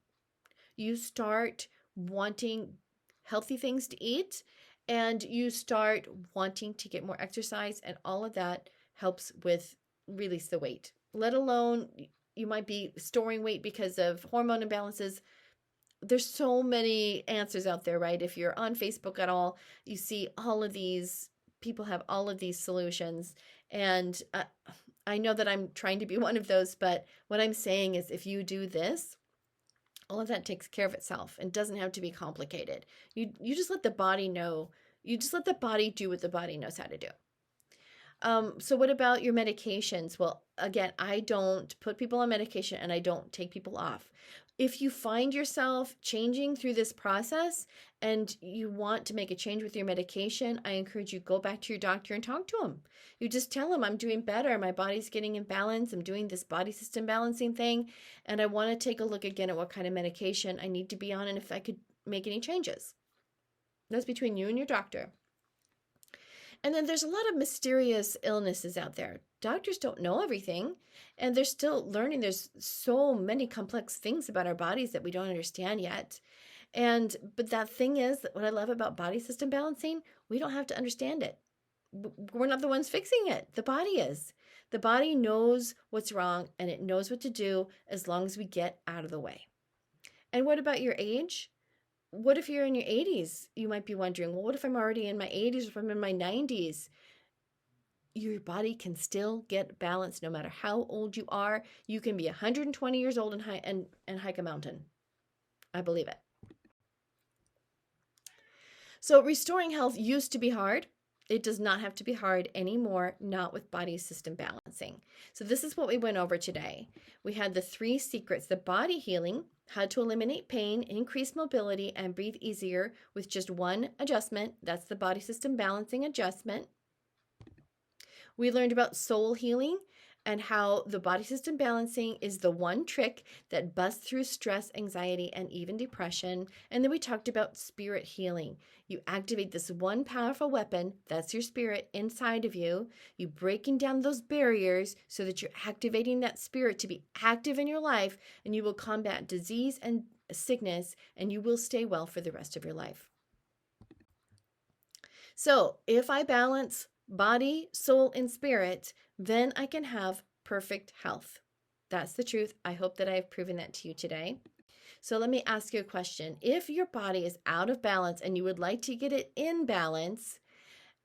You start wanting healthy things to eat and you start wanting to get more exercise, and all of that helps with release the weight. Let alone you might be storing weight because of hormone imbalances. There's so many answers out there, right? If you're on Facebook at all, you see all of these people have all of these solutions. And I know that I'm trying to be one of those, but what I'm saying is if you do this, all of that takes care of itself and doesn't have to be complicated. You just let the body know. You just let the body do what the body knows how to do. So what about your medications? Well, again, I don't put people on medication and I don't take people off. If you find yourself changing through this process and you want to make a change with your medication, I encourage you go back to your doctor and talk to him. You just tell him, I'm doing better. My body's getting in balance. I'm doing this body system balancing thing. And I want to take a look again at what kind of medication I need to be on and if I could make any changes. That's between you and your doctor. And then there's a lot of mysterious illnesses out there. Doctors don't know everything, and they're still learning. There's so many complex things about our bodies that we don't understand yet. But that thing is, what I love about body system balancing, we don't have to understand it. We're not the ones fixing it. The body is. The body knows what's wrong, and it knows what to do as long as we get out of the way. And what about your age? What if you're in your 80s? You might be wondering, well, what if I'm already in my 80s or if I'm in my 90s? Your body can still get balanced no matter how old you are. You can be 120 years old and hike a mountain. I believe it. So restoring health used to be hard. It does not have to be hard anymore, not with body system balancing. So this is what we went over today. We had the 3 secrets: the body healing, how to eliminate pain, increase mobility, and breathe easier with just one adjustment. That's the body system balancing adjustment. We learned about soul healing and how the body system balancing is the one trick that busts through stress, anxiety, and even depression. And then we talked about spirit healing. You activate this one powerful weapon, that's your spirit inside of you. You breaking down those barriers so that you're activating that spirit to be active in your life, and you will combat disease and sickness, and you will stay well for the rest of your life. So if I balance body, soul, and spirit, then I can have perfect health. That's the truth. I hope that I have proven that to you today. So let me ask you a question. If your body is out of balance and you would like to get it in balance,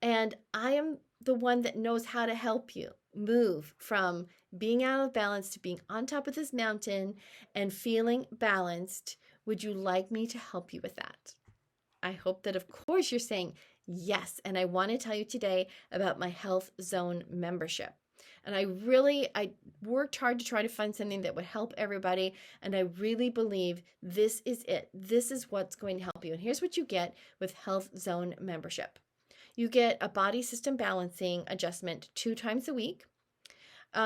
And I am the one that knows how to help you move from being out of balance to being on top of this mountain and feeling balanced. Would you like me to help you with that? I hope that, of course, you're saying yes. And I want to tell you today about my Health Zone membership. And I worked hard to try to find something that would help everybody. And I really believe this is it. This is what's going to help you. And here's what you get with Health Zone membership. You get a body system balancing adjustment 2 times a week.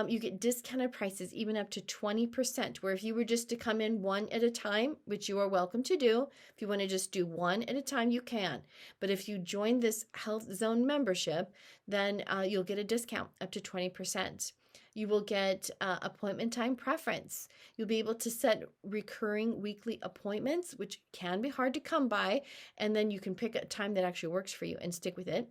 You get discounted prices, even up to 20%, where if you were just to come in one at a time, which you are welcome to do, if you want to just do one at a time, you can. But if you join this Health Zone membership, then you'll get a discount up to 20%. You will get appointment time preference. You'll be able to set recurring weekly appointments, which can be hard to come by, and then you can pick a time that actually works for you and stick with it.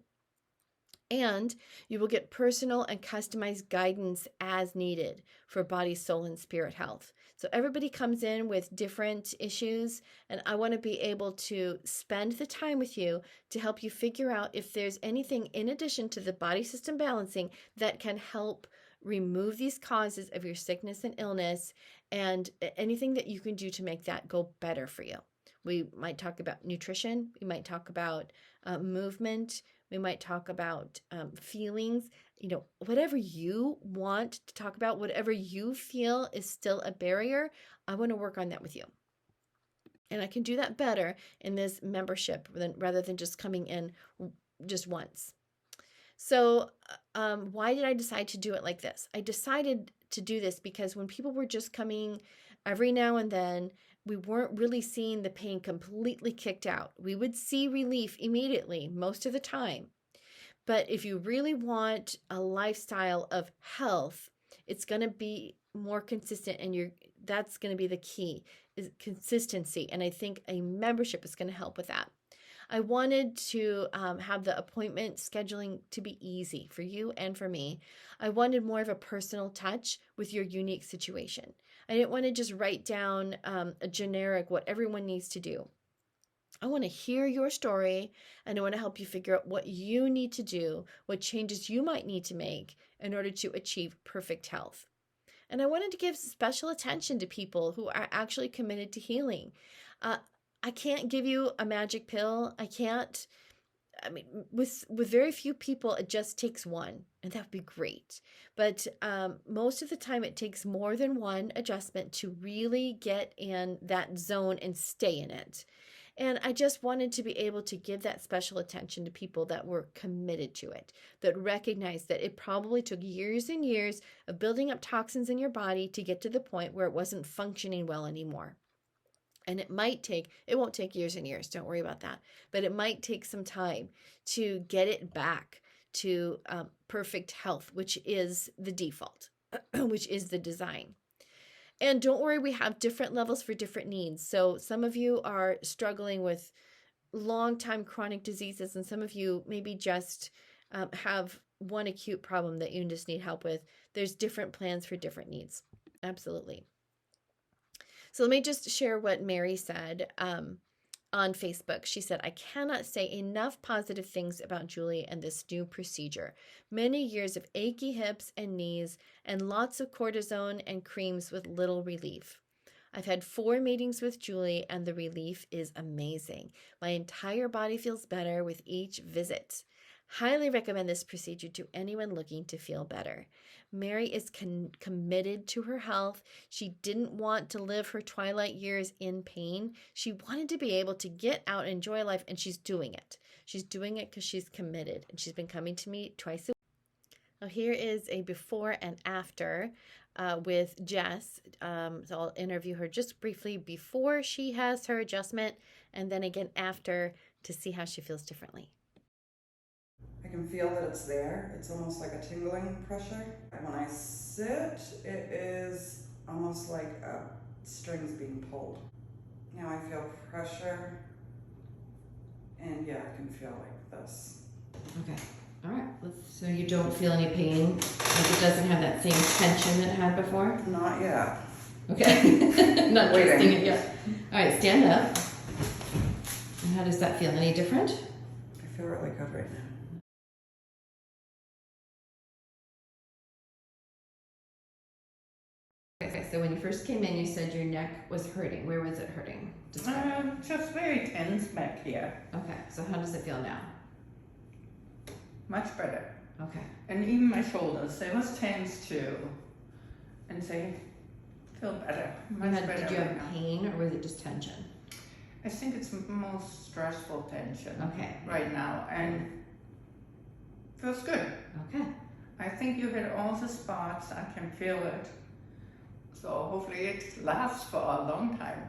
And you will get personal and customized guidance as needed for body, soul, and spirit health. So everybody comes in with different issues, and I want to be able to spend the time with you to help you figure out if there's anything in addition to the body system balancing that can help remove these causes of your sickness and illness, and anything that you can do to make that go better for you. We might talk about nutrition. We might talk about movement. We might talk about feelings, whatever you want to talk about, whatever you feel is still a barrier. I want to work on that with you. And I can do that better in this membership rather than just coming in just once. So why did I decide to do it like this? I decided to do this because when people were just coming every now and then, we weren't really seeing the pain completely kicked out. We would see relief immediately most of the time. But if you really want a lifestyle of health, it's going to be more consistent, and that's going to be the key, is consistency. And I think a membership is going to help with that. I wanted to have the appointment scheduling to be easy for you and for me. I wanted more of a personal touch with your unique situation. I didn't want to just write down a generic what everyone needs to do. I want to hear your story, and I want to help you figure out what you need to do, what changes you might need to make in order to achieve perfect health. And I wanted to give special attention to people who are actually committed to healing. I can't give you a magic pill. With very few people, it just takes one, and that would be great. But most of the time, it takes more than one adjustment to really get in that zone and stay in it. And I just wanted to be able to give that special attention to people that were committed to it, that recognized that it probably took years and years of building up toxins in your body to get to the point where it wasn't functioning well anymore. And it won't take years and years, don't worry about that, but it might take some time to get it back to perfect health, which is the default, which is the design. And don't worry, we have different levels for different needs. So some of you are struggling with long-time chronic diseases, and some of you maybe just have one acute problem that you just need help with. There's different plans for different needs. Absolutely. So let me just share what Mary said on Facebook. She said, I cannot say enough positive things about Julie and this new procedure. Many years of achy hips and knees and lots of cortisone and creams with little relief. I've had 4 meetings with Julie and the relief is amazing. My entire body feels better with each visit. Highly recommend this procedure to anyone looking to feel better. Mary is committed to her health. She didn't want to live her twilight years in pain. She wanted to be able to get out and enjoy life, and she's doing it. She's doing it because she's committed, and she's been coming to me twice a week. Now, here is a before and after with Jess. So I'll interview her just briefly before she has her adjustment, and then again after to see how she feels differently. I can feel that it's there. It's almost like a tingling pressure. When I sit, it is almost like strings being pulled. Now I feel pressure, and yeah, I can feel like this. Okay. All right. So you don't feel any pain? Like it doesn't have that same tension that it had before? Not yet. Okay. Not Waiting. testing it yet. All right, stand up. And how does that feel? Any different? I feel really good right now. Okay, so when you first came in, you said your neck was hurting. Where was it hurting? Describe it. Just very tense back here. Okay, so how does it feel now? Much better. Okay. And even my shoulders, they was tense too. And they feel better. Much better. Did you right have now. pain or was it just tension? I think it's most stressful tension Okay. right now, and feels good. Okay. I think you hit all the spots. I can feel it. So hopefully it lasts for a long time.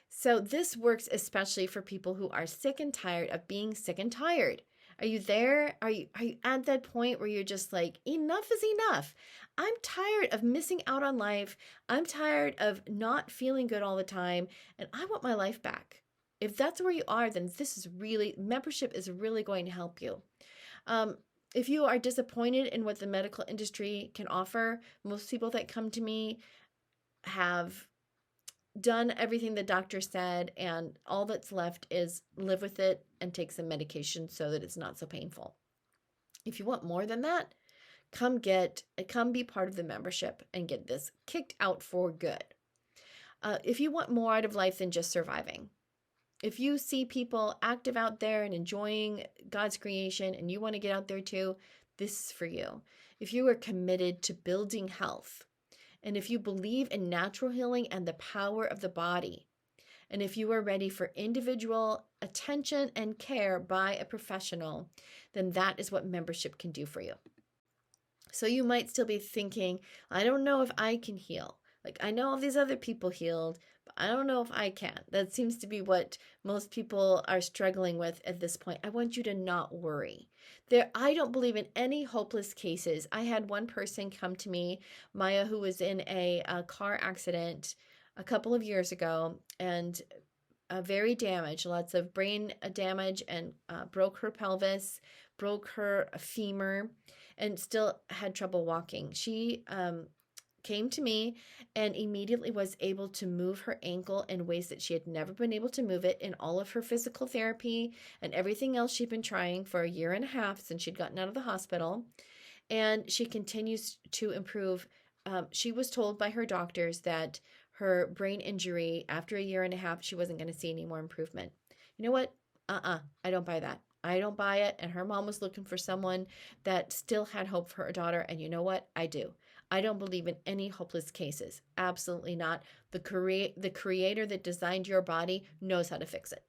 So this works especially for people who are sick and tired of being sick and tired. Are you there? Are you at that point where you're just like, enough is enough? I'm tired of missing out on life. I'm tired of not feeling good all the time, and I want my life back. If that's where you are, then membership is really going to help you. If you are disappointed in what the medical industry can offer, most people that come to me have done everything the doctor said, and all that's left is live with it and take some medication so that it's not so painful. If you want more than that, come be part of the membership and get this kicked out for good. If you want more out of life than just surviving, if you see people active out there and enjoying God's creation and you want to get out there too, this is for you. If you are committed to building health, and if you believe in natural healing and the power of the body, and if you are ready for individual attention and care by a professional, then that is what membership can do for you. So you might still be thinking, I don't know if I can heal. Like, I know all these other people healed, but I don't know if I can. That seems to be what most people are struggling with at this point. I want you to not worry. I don't believe in any hopeless cases. I had one person come to me, Maya, who was in a car accident a couple of years ago, and very damaged, lots of brain damage, and broke her pelvis, broke her femur, and still had trouble walking. She came to me and immediately was able to move her ankle in ways that she had never been able to move it in all of her physical therapy and everything else she'd been trying for a year and a half since she'd gotten out of the hospital. And she continues to improve. She was told by her doctors that her brain injury, after a year and a half, she wasn't going to see any more improvement. You know what? I don't buy that. I don't buy it. And her mom was looking for someone that still had hope for her daughter. And you know what? I do. I don't believe in any hopeless cases. Absolutely not. The creator that designed your body knows how to fix it.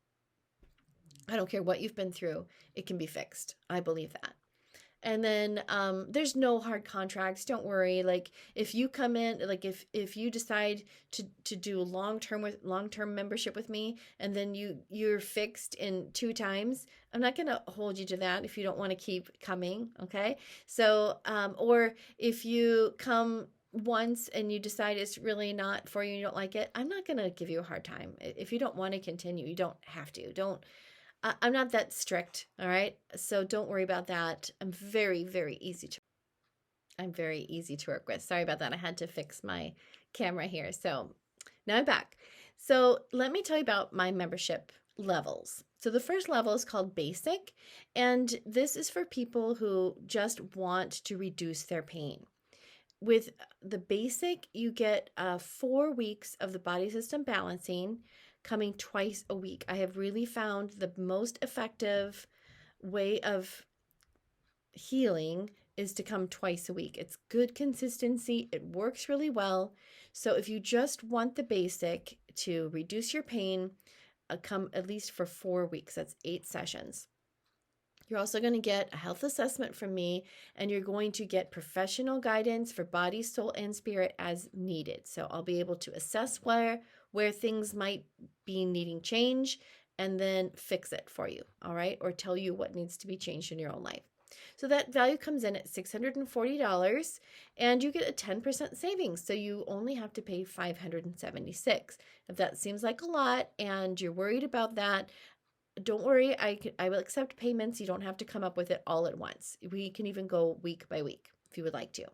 I don't care what you've been through. It can be fixed. I believe that. And then there's no hard contracts. Don't worry. Like, if you come in, like if you decide to do long-term membership with me, and then you're fixed in 2 times, I'm not going to hold you to that if you don't want to keep coming. Okay. So, or if you come once and you decide it's really not for you and you don't like it, I'm not going to give you a hard time. If you don't want to continue, you don't have to. I'm not that strict, all right? So don't worry about that. I'm very, very easy to work with. Sorry about that. I had to fix my camera here. So now I'm back. So let me tell you about my membership levels. So the first level is called Basic, and this is for people who just want to reduce their pain. With the Basic, you get 4 weeks of the body system balancing, coming twice a week. I have really found the most effective way of healing is to come twice a week. It's good consistency. It works really well. So if you just want the Basic to reduce your pain, come at least for 4 weeks. That's 8 sessions. You're also going to get a health assessment from me, and you're going to get professional guidance for body, soul, and spirit as needed. So I'll be able to assess where things might be needing change and then fix it for you, all right? Or tell you what needs to be changed in your own life. So that value comes in at $640, and you get a 10% savings. So you only have to pay $576. If that seems like a lot and you're worried about that, don't worry. I will accept payments. You don't have to come up with it all at once. We can even go week by week if you would like to.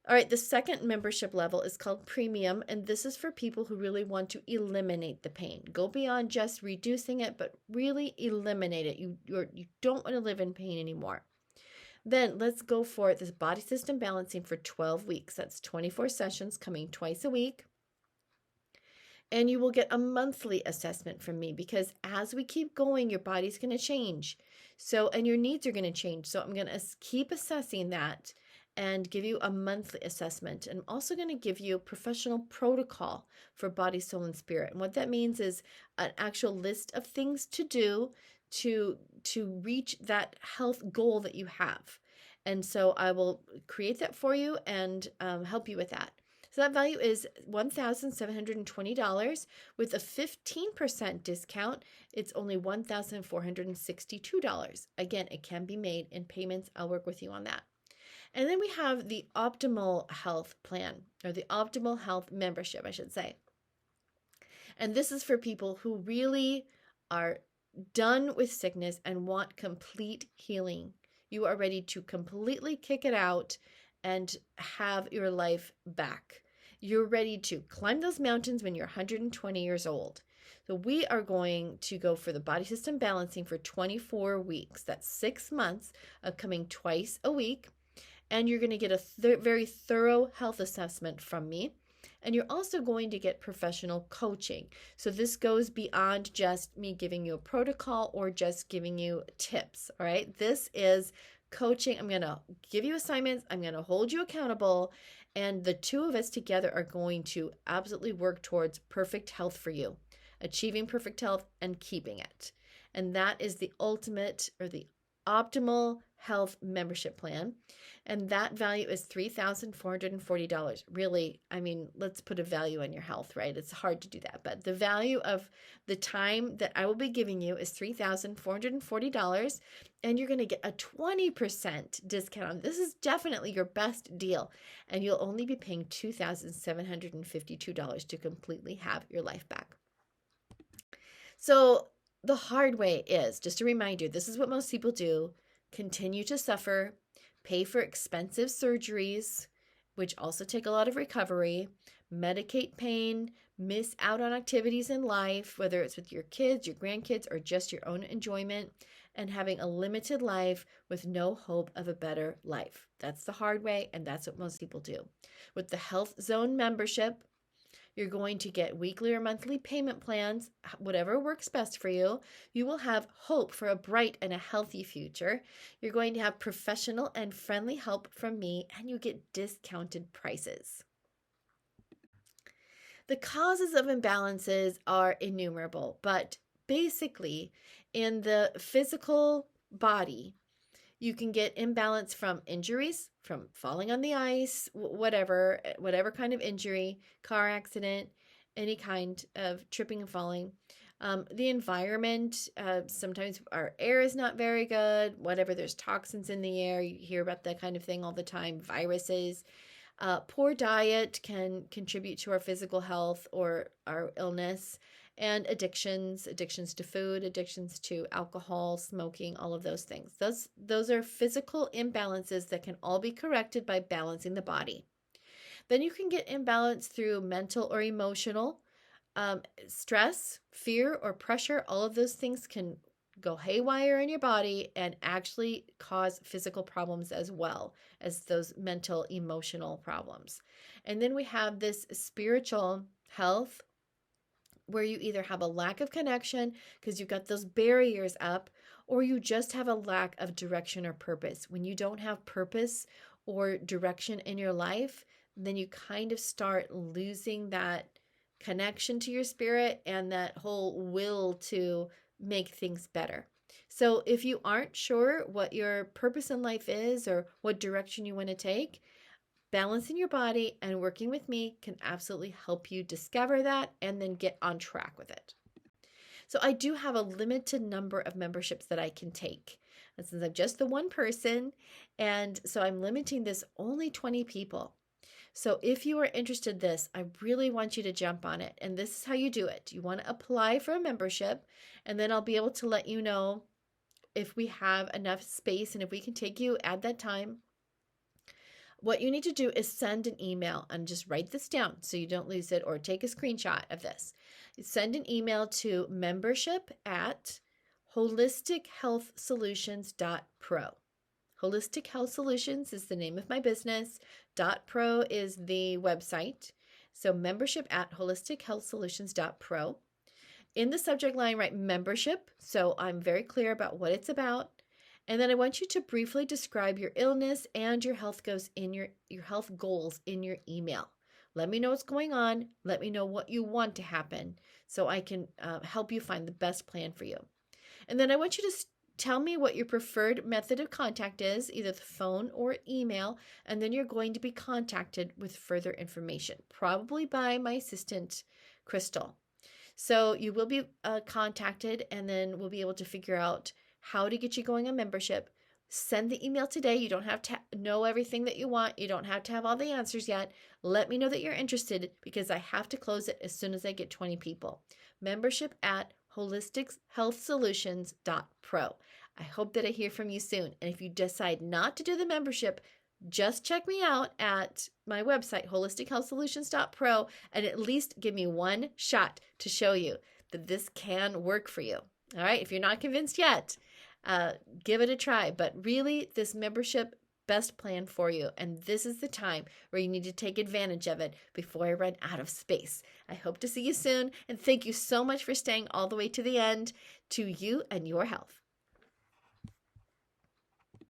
All right, the second membership level is called Premium, and this is for people who really want to eliminate the pain. Go beyond just reducing it, but really eliminate it. You don't want to live in pain anymore. Then let's go for this body system balancing for 12 weeks. That's 24 sessions coming twice a week. And you will get a monthly assessment from me, because as we keep going, your body's going to change. So, and your needs are going to change. So I'm going to keep assessing that and give you a monthly assessment. And I'm also going to give you a professional protocol for body, soul, and spirit. And what that means is an actual list of things to do to reach that health goal that you have. And so I will create that for you and help you with that. So that value is $1,720. With a 15% discount, it's only $1,462. Again, it can be made in payments. I'll work with you on that. And then we have the Optimal Health Plan, or the Optimal Health Membership, I should say. And this is for people who really are done with sickness and want complete healing. You are ready to completely kick it out and have your life back. You're ready to climb those mountains when you're 120 years old. So we are going to go for the body system balancing for 24 weeks. That's 6 months of coming twice a week. And you're going to get a very thorough health assessment from me. And you're also going to get professional coaching. So this goes beyond just me giving you a protocol or just giving you tips. All right. This is coaching. I'm going to give you assignments. I'm going to hold you accountable. And the two of us together are going to absolutely work towards perfect health for you, achieving perfect health and keeping it. And that is the ultimate, or the Optimal Health Membership Plan. And that value is $3,440. Really, I mean, let's put a value on your health, right? It's hard to do that. But the value of the time that I will be giving you is $3,440. And you're going to get a 20% discount. This is definitely your best deal. And you'll only be paying $2,752 to completely have your life back. So the hard way is, just to remind you, this is what most people do: continue to suffer, pay for expensive surgeries, which also take a lot of recovery, medicate pain, miss out on activities in life, whether it's with your kids, your grandkids, or just your own enjoyment, and having a limited life with no hope of a better life. That's the hard way, and that's what most people do. With the Health Zone membership, you're going to get weekly or monthly payment plans, whatever works best for you. You will have hope for a bright and a healthy future. You're going to have professional and friendly help from me, and you get discounted prices. The causes of imbalances are innumerable, but basically, in the physical body, you can get imbalance from injuries, from falling on the ice, whatever kind of injury, car accident, any kind of tripping and falling. The environment, sometimes our air is not very good, whatever, there's toxins in the air. You hear about that kind of thing all the time, viruses. Poor diet can contribute to our physical health or our illness. And addictions to food, addictions to alcohol, smoking, all of those things. Those are physical imbalances that can all be corrected by balancing the body. Then you can get imbalance through mental or emotional stress, fear, or pressure. All of those things can go haywire in your body and actually cause physical problems as well as those mental, emotional problems. And then we have this spiritual health, where you either have a lack of connection because you've got those barriers up, or you just have a lack of direction or purpose. When you don't have purpose or direction in your life, then you kind of start losing that connection to your spirit and that whole will to make things better. So if you aren't sure what your purpose in life is or what direction you want to take, balancing your body and working with me can absolutely help you discover that and then get on track with it. So I do have a limited number of memberships that I can take. And since I'm just the one person, and so I'm limiting this only 20 people. So if you are interested in this, I really want you to jump on it. And this is how you do it. You want to apply for a membership, and then I'll be able to let you know if we have enough space and if we can take you at that time. What you need to do is send an email, and just write this down so you don't lose it, or take a screenshot of this. Send an email to membership@holistichealthsolutions.pro. Holistic Health Solutions is the name of my business. .pro is the website. So membership at holistichealthsolutions.pro. In the subject line, write membership, so I'm very clear about what it's about. And then I want you to briefly describe your illness and your health goals in your health goals in your email. Let me know what's going on. Let me know what you want to happen so I can help you find the best plan for you. And then I want you to tell me what your preferred method of contact is, either the phone or email, and then you're going to be contacted with further information, probably by my assistant, Crystal. So you will be contacted, and then we'll be able to figure out how to get you going on membership. Send the email today. You don't have to know everything that you want. You don't have to have all the answers yet. Let me know that you're interested because I have to close it as soon as I get 20 people. Membership at holistichealthsolutions.pro. I hope that I hear from you soon. And if you decide not to do the membership, just check me out at my website, holistichealthsolutions.pro, and at least give me one shot to show you that this can work for you. All right, if you're not convinced yet, give it a try. But really, this membership, best plan for you. And this is the time where you need to take advantage of it before I run out of space. I hope to see you soon. And thank you so much for staying all the way to the end. To you and your health.